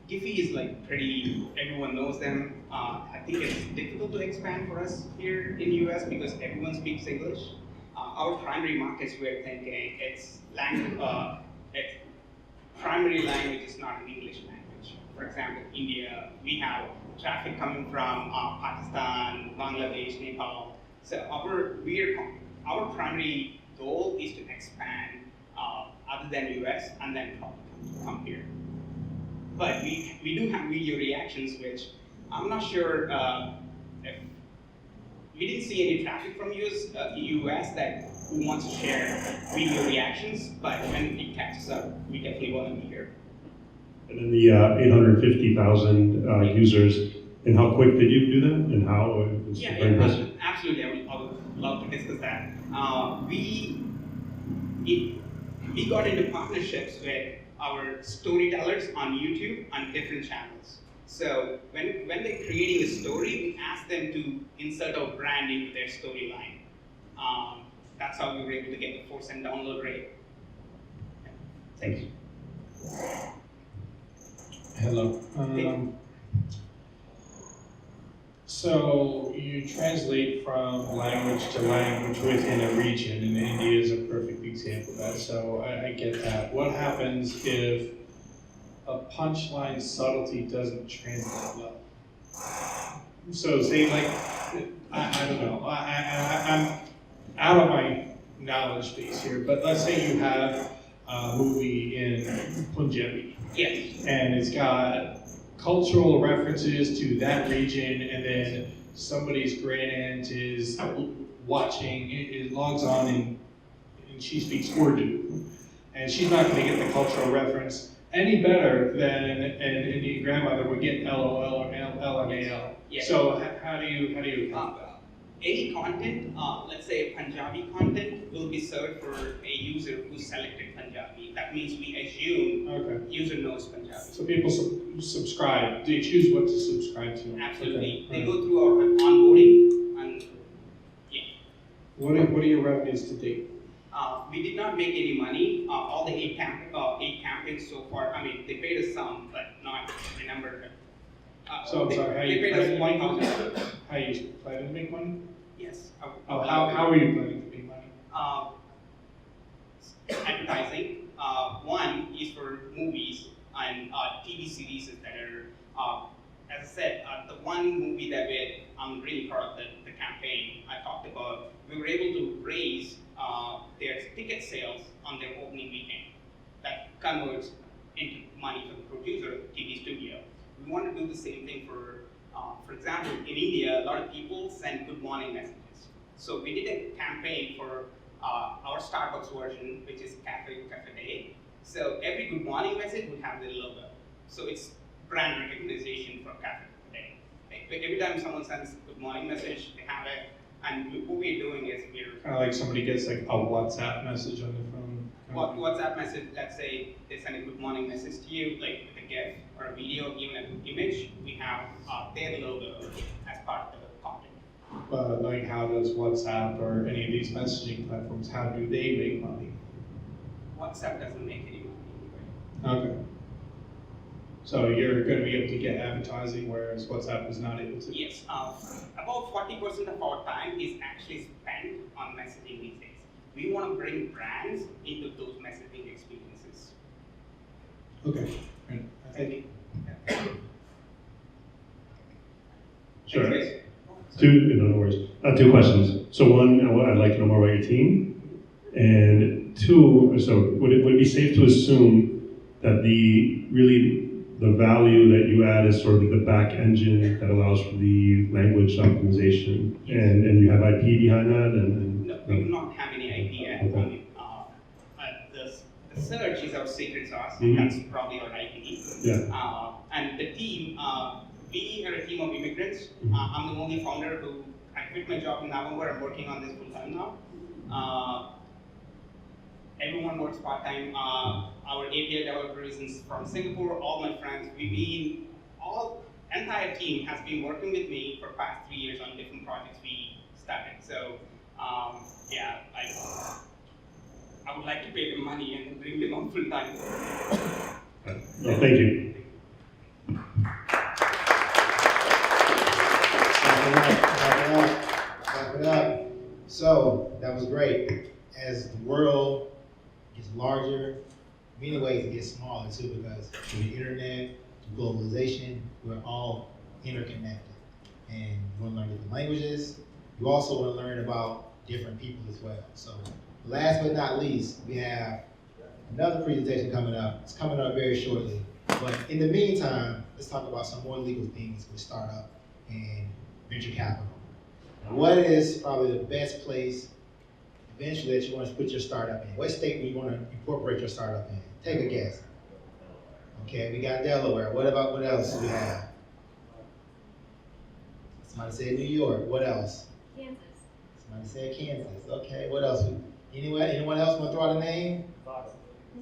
Giphy is like pretty, everyone knows them. I think it's difficult to expand for us here in the US because everyone speaks English. Our primary markets, we're thinking it's primary language is not an English language. For example, India, we have traffic coming from Pakistan, Bangladesh, Nepal. So our primary goal is to expand other than US and then come here. But we do have video reactions, which I'm not sure if we didn't see any traffic from US that who wants to share video reactions, but when it catches up, we definitely want to be here. And then the 850,000 users, and how quick did you do that? And how? It's very impressive. Absolutely. I would love to discuss that. We got into partnerships with our storytellers on YouTube on different channels. So when they're creating a story, we ask them to insert our brand into their storyline. That's how we were able to get the 4% download rate. Thank you. Hello. So you translate from language to language within a region, and India is a perfect example of that. So I get that. What happens if a punchline subtlety doesn't translate well? So say like, I don't know, I'm out of my knowledge base here, but let's say you have a movie in Punjabi. Yes. And it's got cultural references to that region, and then somebody's great aunt is watching, it logs on, and she speaks Urdu. And she's not going to get the cultural reference any better than an Indian grandmother would get LOL or LMAO. Yes. So how do you account that? Any content, let's say Punjabi content, will be served for a user who selected Punjabi. That means we assume user knows Punjabi. So people subscribe. They choose what to subscribe to. Absolutely. Okay. They go through our onboarding, and yeah. What are your revenues to date? We did not make any money. All the eight campaigns so far, I mean, they paid us some, but not the number. So I'm sorry, how they you paid us $1,000. How you plan to make money? Yes. How are you planning to make money? Advertising. One is for movies and TV series that are, as I said, the one movie that I'm really proud of the campaign I talked about, we were able to raise their ticket sales on their opening weekend. That converts into money for the producer, TV studio. We want to do the same thing for example, in India, a lot of people send good morning messages. So we did a campaign for our Starbucks version, which is Cafe Day. So every good morning message would have the logo. So it's brand recognition for Cafe Day. Like every time someone sends a good morning message, they have it. And what we're doing is we're Kind of like somebody gets like a WhatsApp message on the phone. WhatsApp message, let's say they send a good morning message to you, like with a GIF or a video, even an image, we have their logo as part of the content. Like how does WhatsApp or any of these messaging platforms, how do they make money? WhatsApp doesn't make any money anyway. Okay. So you're going to be able to get advertising, whereas WhatsApp is not able to? Yes, about 40% of our time is actually spent on messaging these days. We want to bring brands into those messaging experiences. Okay. Great. Thank you. Sure. Thanks, guys. No worries. Two questions. So one, I'd like to know more about your team. And two, so would it be safe to assume that the value that you add is sort of the back engine that allows for the language optimization, and you have IP behind that? No, we do not have any IP yet. Okay. The search is our secret sauce. Mhm. That's probably our IP. Yeah. And the team, we are a team of immigrants. I'm the only founder who, I quit my job in November. I'm working on this full time now. Everyone works part time. Our API developer is from Singapore. All my friends, entire team has been working with me for past 3 years on different projects we started. So, yeah, I would like to pay them money and bring them on full time. Yeah, thank you. Clap it up. So, that was great. As the world gets larger, in many ways it gets smaller too, because through the internet, through globalization, we're all interconnected. And you want to learn different languages. You also want to learn about different people as well. So, last but not least, we have another presentation coming up. It's coming up very shortly. But in the meantime, let's talk about some more legal things with startup and venture capital. What is probably the best place eventually that you want to put your startup in? What state do you want to incorporate your startup in? Take a guess. Okay, we got Delaware. What else do we have? Somebody said New York. What else? Kansas. Somebody said Kansas. Okay, what else? Anyone else want to throw out a name?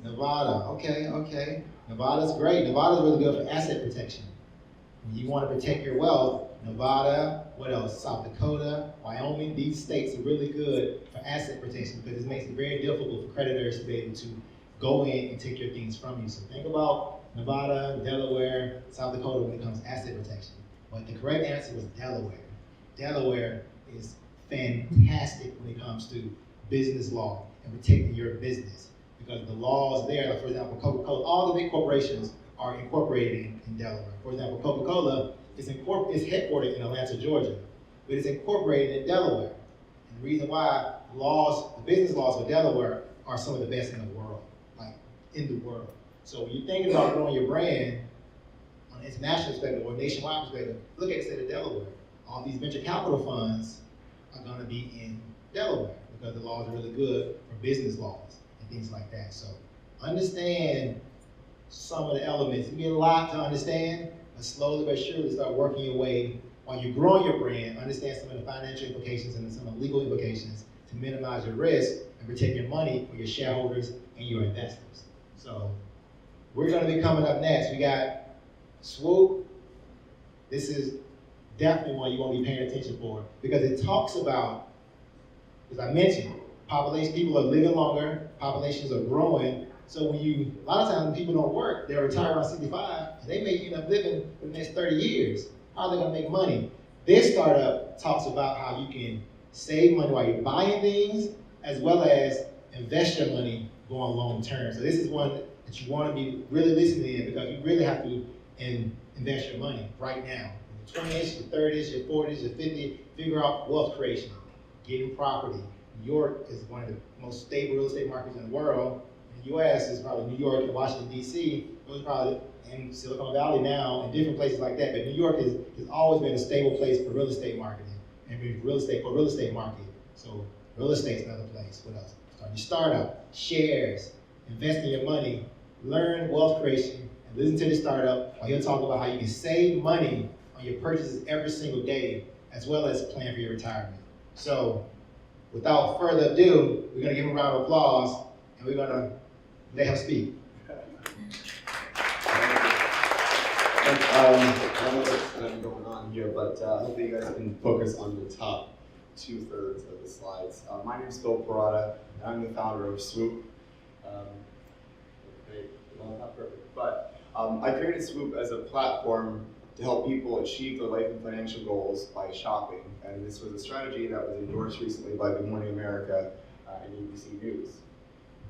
Nevada. Okay. Nevada's great. Nevada's really good for asset protection. When you want to protect your wealth, Nevada, what else? South Dakota, Wyoming, these states are really good for asset protection because it makes it very difficult for creditors to be able to go in and take your things from you. So think about Nevada, Delaware, South Dakota when it comes to asset protection. But the correct answer was Delaware. Delaware is fantastic when it comes to business law and protecting your business because the laws there, like for example, Coca-Cola, all the big corporations are incorporated in Delaware. For example, Coca-Cola is headquartered in Atlanta, Georgia, but it's incorporated in Delaware. And the reason why the business laws for Delaware are some of the best in the world, like in the world. So when you're thinking about growing your brand on an international perspective or nationwide perspective, look at the state of Delaware. All these venture capital funds are going to be in Delaware because the laws are really good for business laws and things like that. So understand some of the elements. You get a lot to understand, but slowly but surely start working your way while you're growing your brand. Understand some of the financial implications and some of the legal implications to minimize your risk and protect your money for your shareholders and your investors. So we're going to be coming up next. We got Swoop. This is definitely one you want to be paying attention for because it talks about, as I mentioned, people are living longer, populations are growing. So a lot of times when people don't work, they're retired around 65, and they may end up living for the next 30 years. How are they gonna make money? This startup talks about how you can save money while you're buying things, as well as invest your money going long term. So this is one that you wanna be really listening in because you really have to invest your money right now. Your 20s, your 30s, your 40s, your 50s, figure out wealth creation, getting property. New York is one of the most stable real estate markets in the world. US is probably New York and Washington, D.C. Those are probably in Silicon Valley now and different places like that. But New York has always been a stable place for real estate marketing and real estate market. So real estate's another place. What else? Start your startup, shares, invest in your money, learn wealth creation, and listen to the startup while he'll talk about how you can save money on your purchases every single day, as well as plan for your retirement. So without further ado, we're gonna give him a round of applause and we're gonna let him speak. I don't know what's kind of going on here, but hopefully you guys can focus on the top 2/3 of the slides. My name is Phil Parada, and I'm the founder of Swoop. Okay, well, not perfect, but I created Swoop as a platform to help people achieve their life and financial goals by shopping. And this was a strategy that was endorsed recently by Good Morning America and ABC News.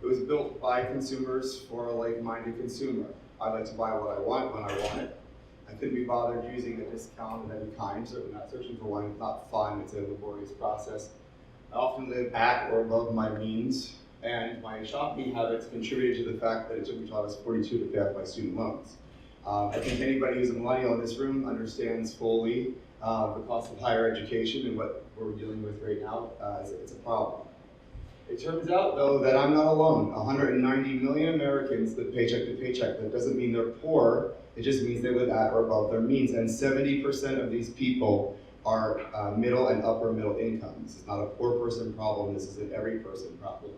It was built by consumers for a like-minded consumer. I like to buy what I want when I want it. I couldn't be bothered using a discount of any kind, certainly not searching for one. It's not fun, it's a laborious process. I often live at or above my means, and my shopping habits contributed to the fact that it took me till I was 42 to pay off my student loans. I think anybody who's a millennial in this room understands fully the cost of higher education and what we're dealing with right now. It's a problem. It turns out, though, that I'm not alone. 190 million Americans live paycheck to paycheck. That doesn't mean they're poor. It just means they live at or above their means. And 70% of these people are middle and upper middle income. This is not a poor person problem. This is an every person problem.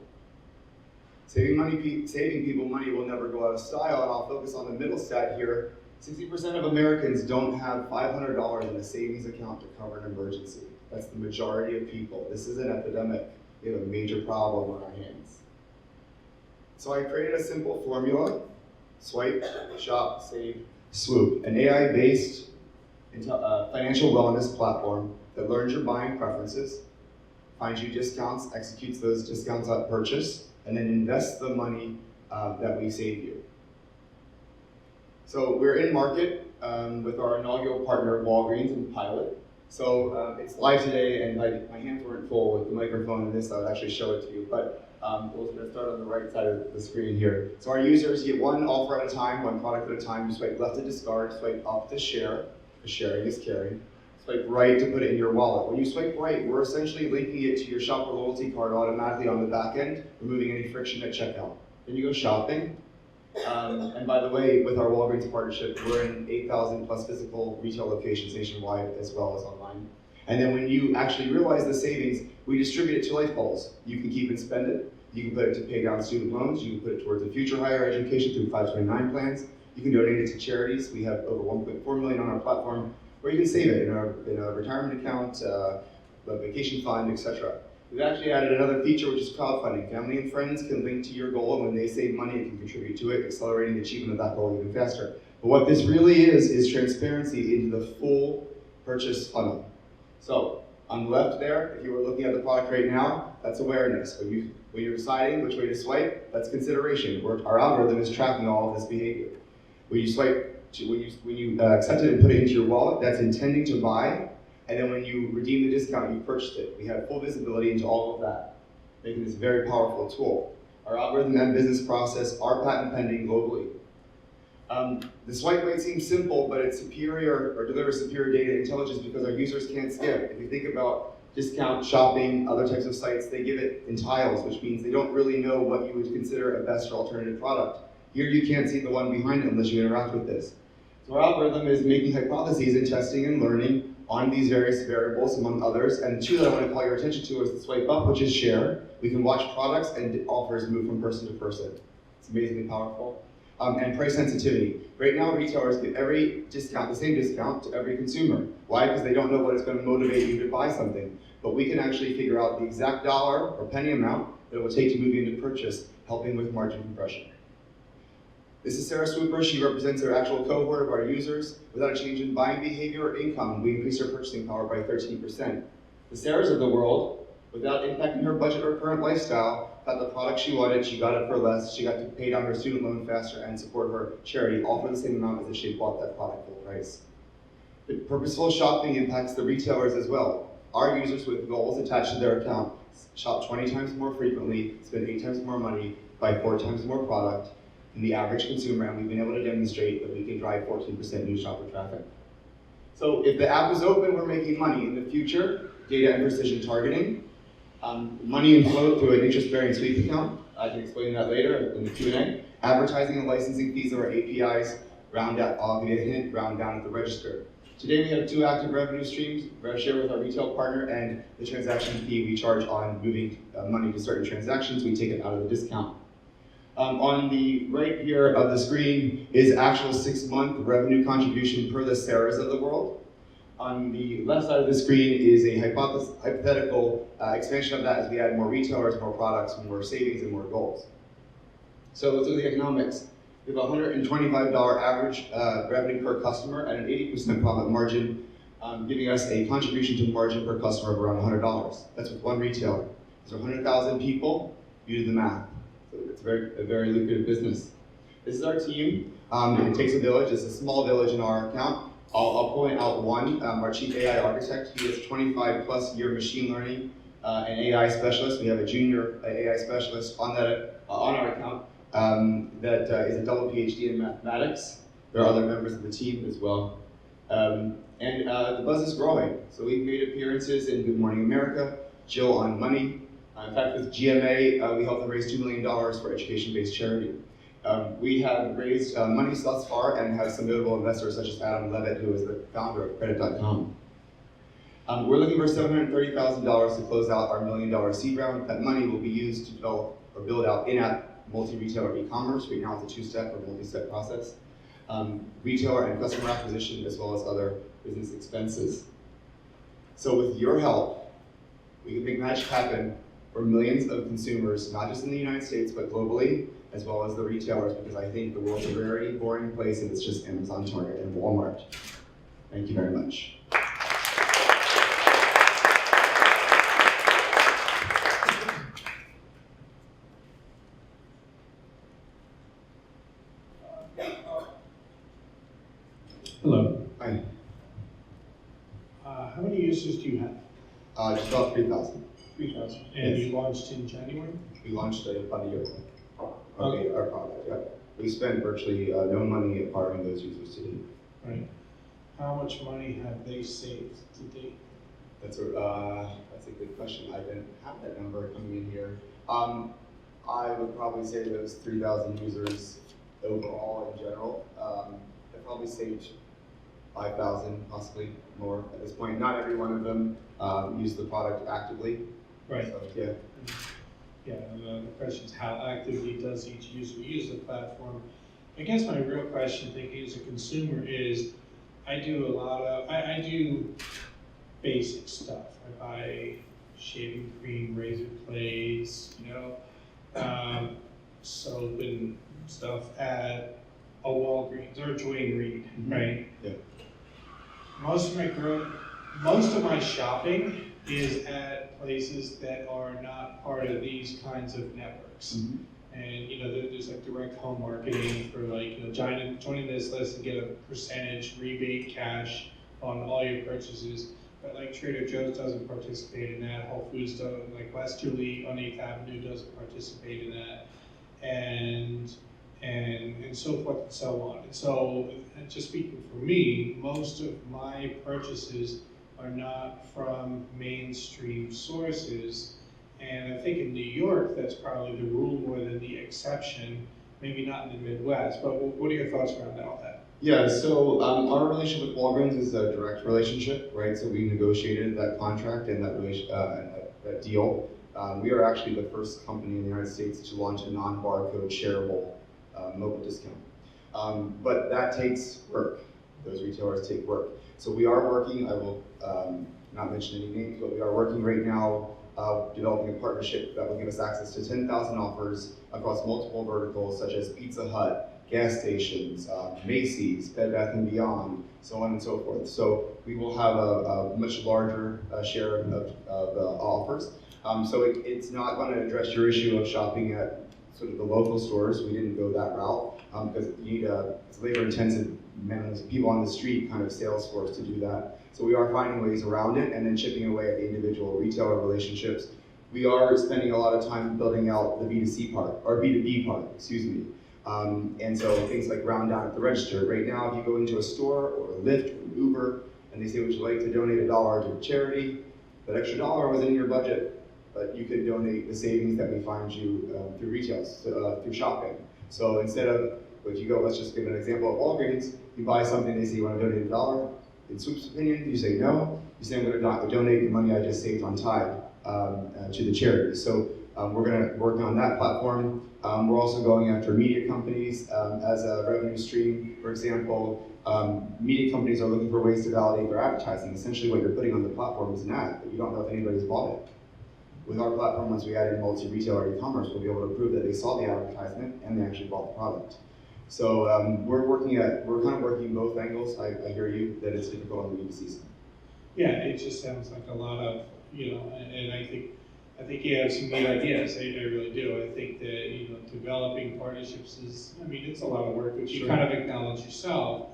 Saving people money will never go out of style, and I'll focus on the middle stat here. 60% of Americans don't have $500 in a savings account to cover an emergency. That's the majority of people. This is an epidemic. We have a major problem on our hands. So I created a simple formula: swipe, shop, save, swoop, an AI-based financial wellness platform that learns your buying preferences, finds you discounts, executes those discounts at purchase, and then invests the money that we save you. So we're in market with our inaugural partner, Walgreens, in pilot. So it's live today, and my hands weren't full with the microphone and this, I would actually show it to you, but we're going to start on the right side of the screen here. So our users get one offer at a time, one product at a time. You swipe left to discard, swipe up to share, because sharing is caring. Swipe right to put it in your wallet. When you swipe right, we're essentially linking it to your shopper loyalty card automatically on the back end, removing any friction at checkout. Then you go shopping. And by the way, with our Walgreens partnership, we're in 8,000 plus physical retail locations nationwide as well as online. And then when you actually realize the savings, we distribute it to life goals. You can keep and spend it. You can put it to pay down student loans. You can put it towards a future higher education through 529 plans. You can donate it to charities. We have over 1.4 million on our platform, or you can save it in a retirement account, a vacation fund, etc. We've actually added another feature, which is crowdfunding. Family and friends can link to your goal, and when they save money, it can contribute to it, accelerating the achievement of that goal even faster. But what this really is transparency into the full purchase funnel. So on the left there, if you were looking at the product right now, that's awareness. When you're deciding which way to swipe, that's consideration. Our algorithm is tracking all of this behavior. When you swipe, when you accept it and put it into your wallet, that's intending to buy. And then when you redeem the discount, you purchased it. We have full visibility into all of that, making this a very powerful tool. Our algorithm and business process are patent pending globally. The swipe might seem simple, but it's superior, or delivers superior data intelligence because our users can't skip. If you think about discount shopping, other types of sites, they give it in tiles, which means they don't really know what you would consider a best or alternative product. Here you can't see the one behind it unless you interact with this. So our algorithm is making hypotheses and testing and learning on these various variables, among others. And two that I want to call your attention to is the swipe up, which is share. We can watch products and offers move from person to person. It's amazingly powerful. And price sensitivity. Right now, retailers give every discount, the same discount to every consumer. Why? Because they don't know what is going to motivate you to buy something. But we can actually figure out the exact dollar or penny amount that it will take to move you into purchase, helping with margin compression. This is Sarah Swooper. She represents our actual cohort of our users. Without a change in buying behavior or income, we increased her purchasing power by 13%. The Sarahs of the world, without impacting her budget or current lifestyle, got the product she wanted, she got it for less, she got to pay down her student loan faster and support her charity, all for the same amount as if she bought that product full price. But purposeful shopping impacts the retailers as well. Our users with goals attached to their account shop 20 times more frequently, spend 8 times more money, buy 4 times more product than the average consumer, and we've been able to demonstrate that we can drive 14% new shopper traffic. So if the app is open, we're making money. In the future, data and precision targeting, money and flow through an interest-bearing sweep account. I can explain that later in the Q&A. Advertising and licensing fees of our APIs, I'll give you a hint, round down at the register. Today we have 2 active revenue streams, rev share with our retail partner and the transaction fee we charge on moving money to certain transactions. We take it out of the discount. On the right here of the screen is actual 6-month revenue contribution per the Sarahs of the world. On the left side of the screen is a hypothetical expansion of that as we add more retailers, more products, more savings, and more goals. So let's look at the economics. We have a $125 average revenue per customer at an 80% profit margin, giving us a contribution to margin per customer of around $100. That's with one retailer. So 100,000 people, you do the math. So it's a very lucrative business. This is our team. It takes a village. It's a small village in our account. I'll point out one, our chief AI architect. He is 25+ year machine learning and AI specialist. We have a junior AI specialist on our account that is a double PhD in mathematics. There are other members of the team as well. The buzz is growing. So we've made appearances in Good Morning America, Jill on Money. In fact, with GMA, we helped them raise $2 million for education-based charity. We have raised money thus far and have some notable investors such as Adam Levitt, who is the founder of Credit.com. We're looking for $730,000 to close out our $1 million seed round. That money will be used to develop or build out in-app multi-retailer e-commerce. Right now it's a 2-step or multi-step process. Retailer and customer acquisition, as well as other business expenses. So with your help, we can make magic happen for millions of consumers, not just in the United States, but globally, as well as the retailers, because I think the world's a very boring place and it's just Amazon, Target, and Walmart. Thank you very much. Hello. Hi. How many users do you have? Just about 3,000. 3,000. And Yes. you launched in January? We launched about a year ago. Okay. Our product, yeah. We spent virtually no money acquiring those users to date. Right. How much money have they saved to date? That's a good question. I didn't have that number coming in here. I would probably say those 3,000 users overall in general, they probably saved 5,000, possibly more at this point. Not every one of them use the product actively. Right. So, yeah. Yeah, and the question is how actively does each user use the platform? I guess my real question, thinking as a consumer, is I do basic stuff. I buy shaving cream, razor blades, soap and stuff at a Walgreens or a Duane Reade, right? Yeah. Most of my shopping is at places that are not part of these kinds of networks. Mm-hmm. And there's like direct home marketing for joining this list and get a percentage rebate cash on all your purchases. But like Trader Joe's doesn't participate in that. Whole Foods doesn't. Like West Julie on 8th Avenue doesn't participate in that, and so forth and so on. And so, just speaking for me, most of my purchases are not from mainstream sources. And I think in New York, that's probably the rule more than the exception, maybe not in the Midwest, but what are your thoughts around all that? Yeah, so our relationship with Walgreens is a direct relationship, right? So we negotiated that contract and that deal. We are actually the first company in the United States to launch a non-barcode shareable mobile discount. But that takes work. Those retailers take work. So we are working, I will not mention any names, but we are working right now developing a partnership that will give us access to 10,000 offers across multiple verticals such as Pizza Hut, gas stations, Macy's, Bed Bath & Beyond, so on and so forth. So we will have a much larger share of offers. So it's not going to address your issue of shopping at sort of the local stores. We didn't go that route because you need it's labor-intensive, people on the street kind of sales force to do that. So we are finding ways around it and then chipping away at the individual retailer relationships. We are spending a lot of time building out the B2C part, or B2B part, excuse me. And so things like round down at the register. Right now, if you go into a store or a Lyft or an Uber, and they say, would you like to donate $1 to a charity? That extra $1 was in your budget, but you could donate the savings that we find you through retail, through shopping. So instead of, if you go, let's just give an example of Walgreens, you buy something, they say you want to donate $1. In Swoop's opinion, you say no. You say I'm going to donate the money I just saved on Tide to the charity. So we're going to work on that platform. We're also going after media companies as a revenue stream. For example, media companies are looking for ways to validate their advertising. Essentially what you're putting on the platform is an ad, but you don't know if anybody's bought it. With our platform, once we add in multi-retail or e-commerce, we'll be able to prove that they saw the advertisement and they actually bought the product. So we're kind of working both angles. I hear you that it's difficult on the B2C side. Yeah, it just sounds like a lot of, and I think you have some neat ideas. I really do. I think that developing partnerships is, it's a lot of work, which you kind of acknowledge yourself.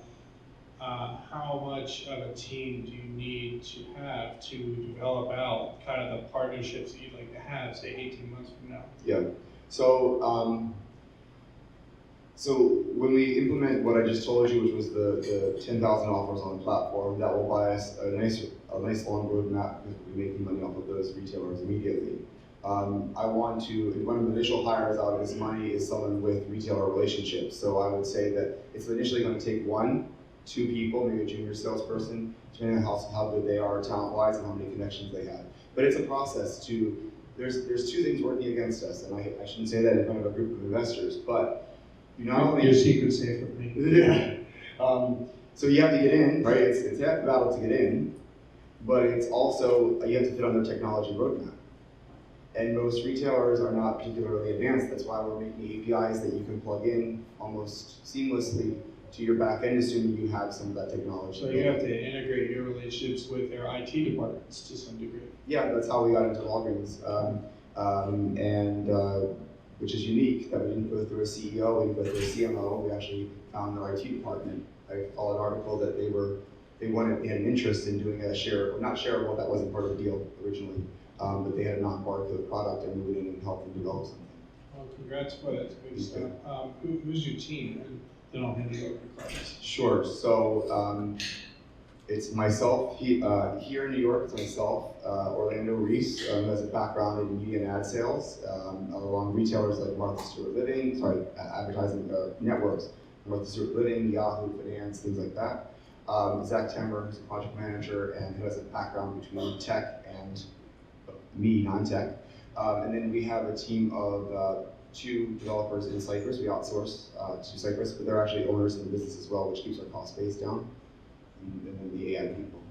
How much of a team do you need to have to develop out kind of the partnerships that you'd like to have, say 18 months from now? Yeah. So so when we implement what I just told you, which was the 10,000 offers on the platform, that will buy us a nice long roadmap because we'll be making money off of those retailers immediately. One of the initial hires out of this money is someone with retailer relationships. So I would say that it's initially going to take 1, 2 people, maybe a junior salesperson, depending on how good they are talent-wise and how many connections they have. But it's a process there's 2 things working against us, and I shouldn't say that in front of a group of investors, but you not only— Your secret safe with me. Yeah. So you have to get in, right? It's half the battle to get in, but it's also, you have to fit on their technology roadmap. And most retailers are not particularly advanced. That's why we're making APIs that you can plug in almost seamlessly to your back end, assuming you have some of that technology. So you have to integrate your relationships with their IT departments to some degree. Yeah, that's how we got into Walgreens, which is unique that we didn't go through a CEO, we didn't go through a CMO. We actually found their IT department. I saw an article that they had an interest in doing a not shareable, that wasn't part of the deal originally, but they had a non-barcode product, and we went in and helped them develop something. Well, congrats, boy, that's good stuff. Who's your team? And then I'll hand it over to Carlos. Sure. So it's myself here in New York. It's myself, Orlando Reese, who has a background in media and ad sales, along retailers like advertising networks, Martha Stewart Living, Yahoo Finance, things like that. Zach Temmer, who's a project manager and who has a background between tech and me, non-tech. And then we have a team of 2 developers in Cyprus. We outsource to Cyprus, but they're actually owners of the business as well, which keeps our cost base down. And then the AI people.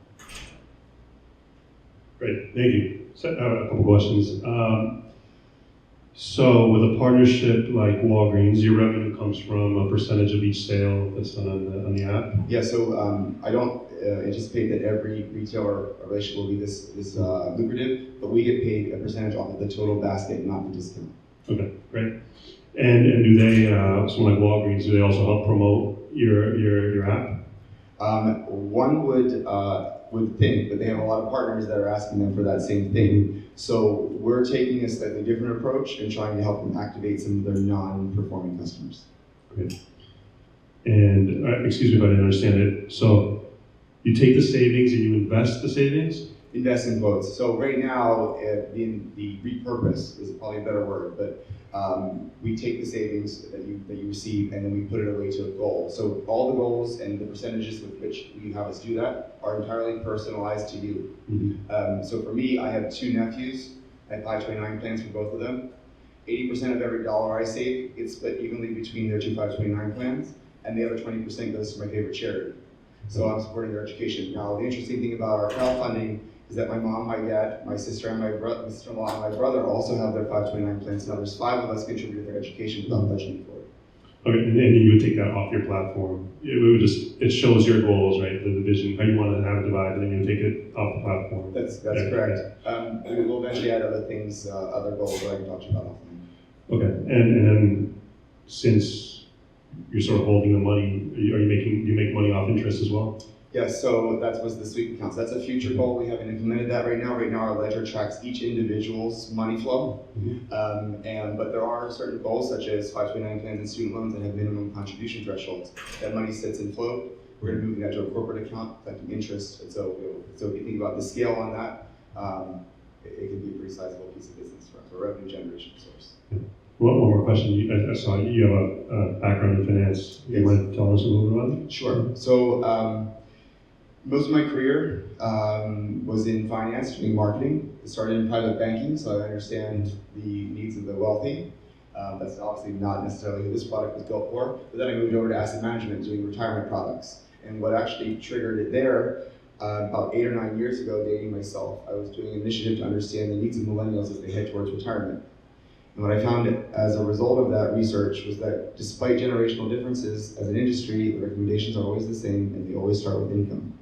Great, thank you. So, a couple questions. So with a partnership like Walgreens, your revenue comes from a percentage of each sale that's done on the app? Yeah, so I don't anticipate that every retailer relationship will be this lucrative, but we get paid a percentage off of the total basket, not the discount. Okay, great. And do they, someone like Walgreens, do they also help promote your app? One would think, but they have a lot of partners that are asking them for that same thing. So we're taking a slightly different approach and trying to help them activate some of their non-performing customers. Okay. And excuse me if I didn't understand it. So you take the savings and you invest the savings? Invest in quotes. So right now, the repurpose is probably a better word, but we take the savings that you receive and then we put it away to a goal. So all the goals and the percentages with which you have us do that are entirely personalized to you. Mm-hmm. So for me, I have 2 nephews. I have 529 plans for both of them. 80% of every dollar I save gets split evenly between their 2 529 plans, and the other 20% goes to my favorite charity. So I'm supporting their education. Now, the interesting thing about our crowdfunding is that my mom, my dad, my sister, and my sister-in-law, and my brother also have their 529 plans. Now there's 5 of us contributing to their education without budgeting for it. Okay, and you would take that off your platform. It shows your goals, right? The vision, how you want to have it divided, and then you take it off the platform. That's correct. We will eventually add other things, other goals that I can talk to you about offline. Okay, and then since you're sort of holding the money, do you make money off interest as well? Yes, so that was the sweep accounts. That's a future goal. We haven't implemented that right now. Right now, our ledger tracks each individual's money flow. But there are certain goals, such as 529 plans and student loans that have minimum contribution thresholds. That money sits in float. We're going to move that to a corporate account collecting interest. And so if you think about the scale on that, it can be a pretty sizable piece of business for us, a revenue generation source. One more question. I saw you have a background in finance. You Yes. want to tell us a little bit about it? Sure. So most of my career was in finance, doing marketing. I started in private banking, so I understand the needs of the wealthy. That's obviously not necessarily who this product was built for. But then I moved over to asset management, doing retirement products. And what actually triggered it there, about 8 or 9 years ago, dating myself, I was doing an initiative to understand the needs of millennials as they head towards retirement. And what I found as a result of that research was that despite generational differences as an industry, the recommendations are always the same and they always start with income.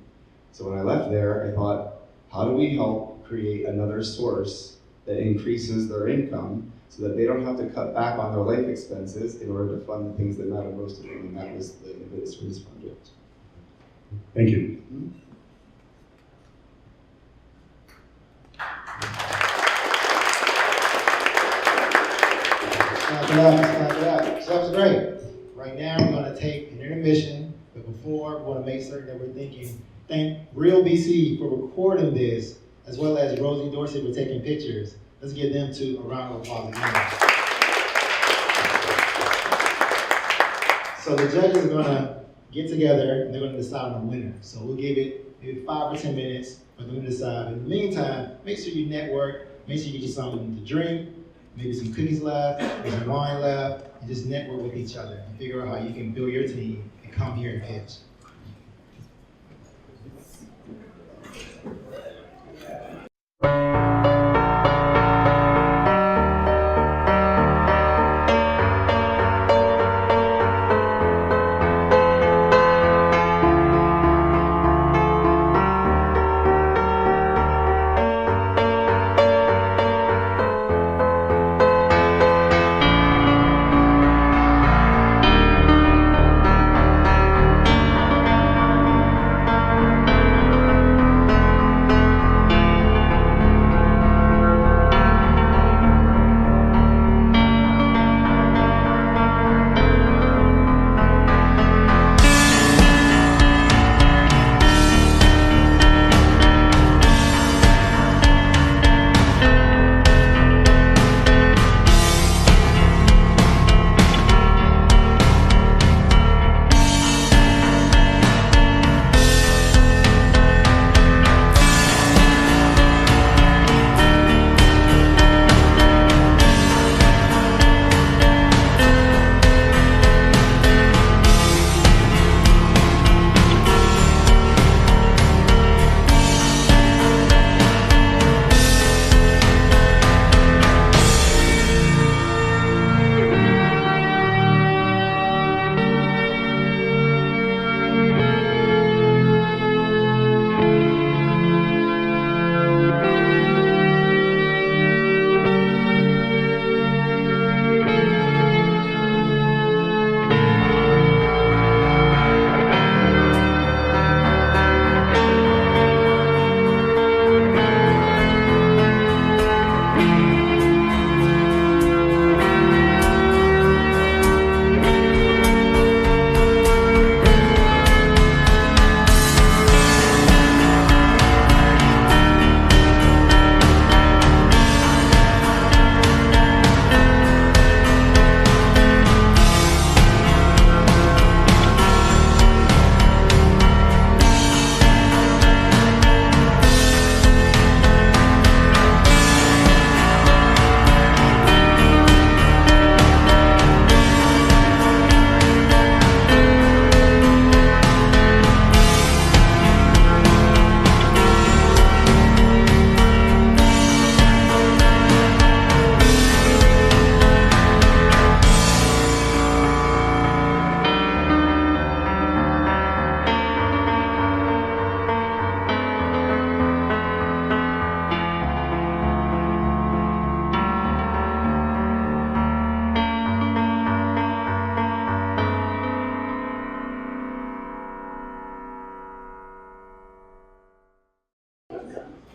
So when I left there, I thought, how do we help create another source that increases their income so that they don't have to cut back on their life expenses in order to fund the things that matter most to them? And that was the impetus for this project. Thank you. Clap it up, clap it up. So that was great. Right now, we're going to take an intermission, but before, we want to make certain that we're thank Real BC for recording this, as well as Rosie Dorsey for taking pictures. Let's give them a round of applause again. So the judges are going to get together and they're going to decide on a winner. So we'll give it maybe 5 or 10 minutes for them to decide. In the meantime, make sure you network, make sure you get you something to drink, maybe some cookies left, maybe some wine left, and just network with each other and figure out how you can build your team and come here and pitch.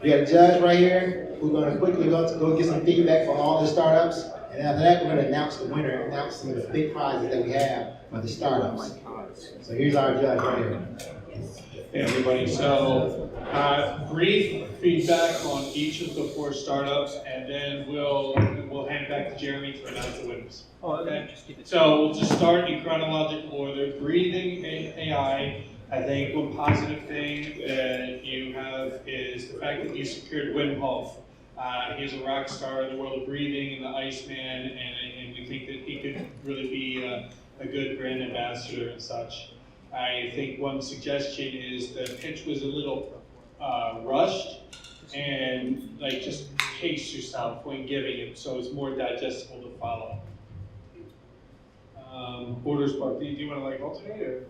We got a judge right here. We're going to quickly go get some feedback for all the startups. And after that, we're going to announce the winner, announce some of the big prizes that we have for the startups. So here's our judge right here. Hey everybody, so brief feedback on each of the 4 startups, and then we'll hand it back to Jeremy to announce the winners. Okay? So we'll just start in chronological order. Breathing AI, I think one positive thing that you have is the fact that you secured Wim Hof. He's a rock star in the world of breathing and the Iceman, and we think that he could really be a good brand ambassador and such. I think one suggestion is the pitch was a little rushed, and like just pace yourself when giving it so it's more digestible to follow. Order Spark, do you want to like alternate or?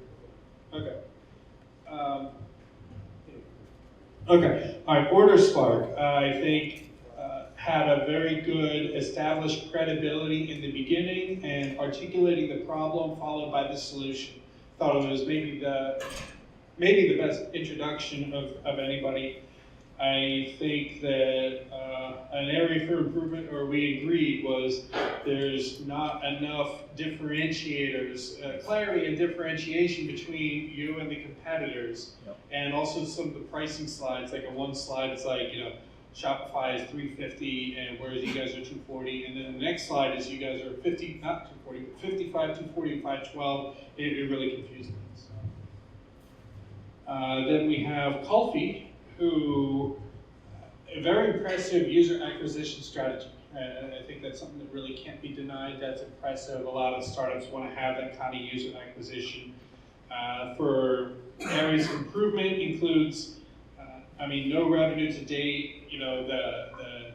Okay. Okay, all right, Order Spark, I think had a very good established credibility in the beginning and articulating the problem followed by the solution. Thought it was maybe the best introduction of anybody. I think that an area for improvement, or we agreed, was there's not enough differentiators, clarity and differentiation between you and the competitors. Yep. And also some of the pricing slides, like on one slide it's like, Shopify is $350, and whereas you guys are $240, and then the next slide is you guys are 50, not 240, but 55, 240, 512. It really confused me. Then we have Kulfi, who a very impressive user acquisition strategy. I think that's something that really can't be denied. That's impressive. A lot of startups want to have that kind of user acquisition. For areas of improvement includes, no revenue to date. The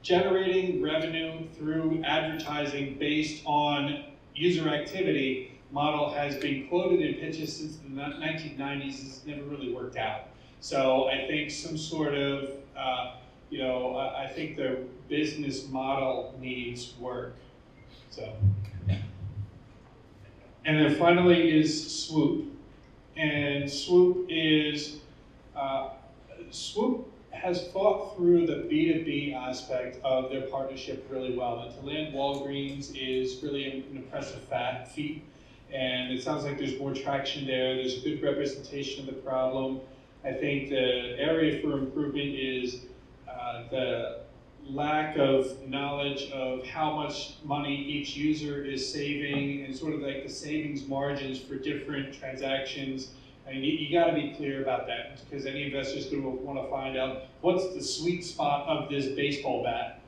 generating revenue through advertising based on user activity model has been quoted in pitches since the 1990s. It's never really worked out. So I think some sort of, I think the business model needs work. So, and then finally is Swoop. And Swoop is, Swoop has thought through the B2B aspect of their partnership really well. And to land Walgreens is really an impressive feat. And it sounds like there's more traction there. There's a good representation of the problem. I think the area for improvement is the lack of knowledge of how much money each user is saving and sort of like the savings margins for different transactions. I mean, you got to be clear about that because any investor is going to want to find out what's the sweet spot of this baseball bat.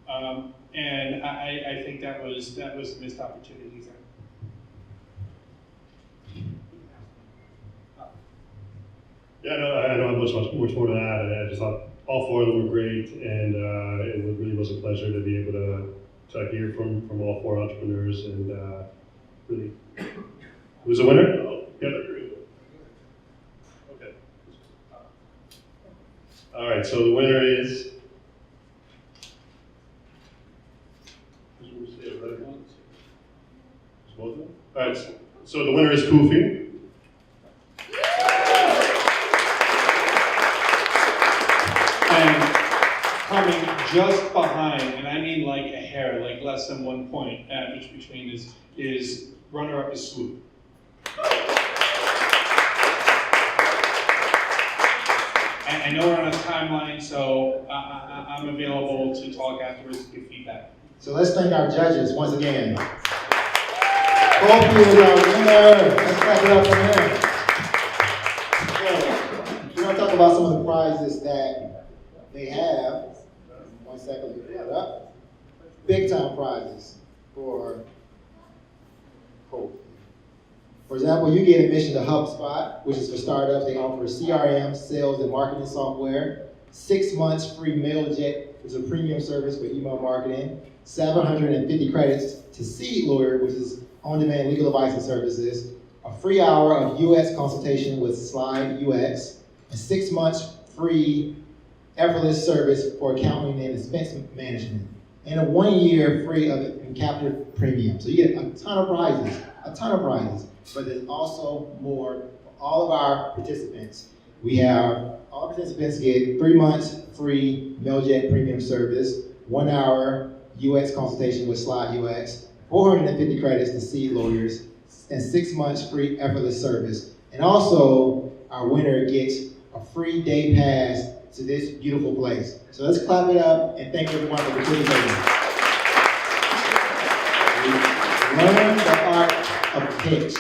And I think that was a missed opportunity there. Yeah, no, I don't have much more to add. I just thought all 4 of them were great, and it really was a pleasure to be able to hear from all 4 entrepreneurs, and really, who's the winner? Oh, yeah, great. Okay. All right, so the winner is. All right, so the winner is Kulfi. And coming just behind, and I mean like a hair, like less than 1 point average between is runner-up is Swoop. And I know we're on a timeline, so I'm available to talk afterwards to give feedback. So let's thank our judges once again. Kulfi is our winner. Let's clap it up for him. So, we're going to talk about some of the prizes that they have. 1 second, let me pull it up. Big time prizes for Kulfi. For example, you get admission to HubSpot, which is for startups. They offer CRM, sales, and marketing software. 6 months free MailJet, which is a premium service for email marketing. 750 credits to Seed Lawyer, which is on-demand legal advice and services. A free hour of UX consultation with Slide UX. And 6 months free effortless service for accounting and expense management. And a 1 year free of captive premium. So you get a ton of prizes. But there's also more for all of our participants. We have all participants get 3 months free MailJet premium service, 1 hour UX consultation with Slide UX, 450 credits to seed lawyers, and 6 months free effortless service. And also, our winner gets a free day pass to this beautiful place. So let's clap it up and thank everyone for participating. Learn the art of pitch.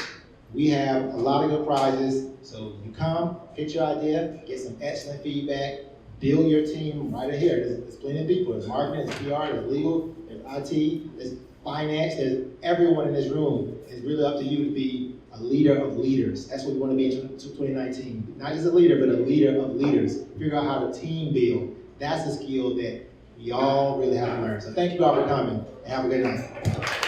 We have a lot of good prizes. So you come, pitch your idea, get some excellent feedback, build your team right here. There's plenty of people. There's marketing, there's PR, there's legal, there's IT, there's finance, there's everyone in this room. It's really up to you to be a leader of leaders. That's what we want to be in 2019. Not just a leader, but a leader of leaders. Figure out how to team build. That's a skill that we all really have to learn. So thank you all for coming, and have a good night.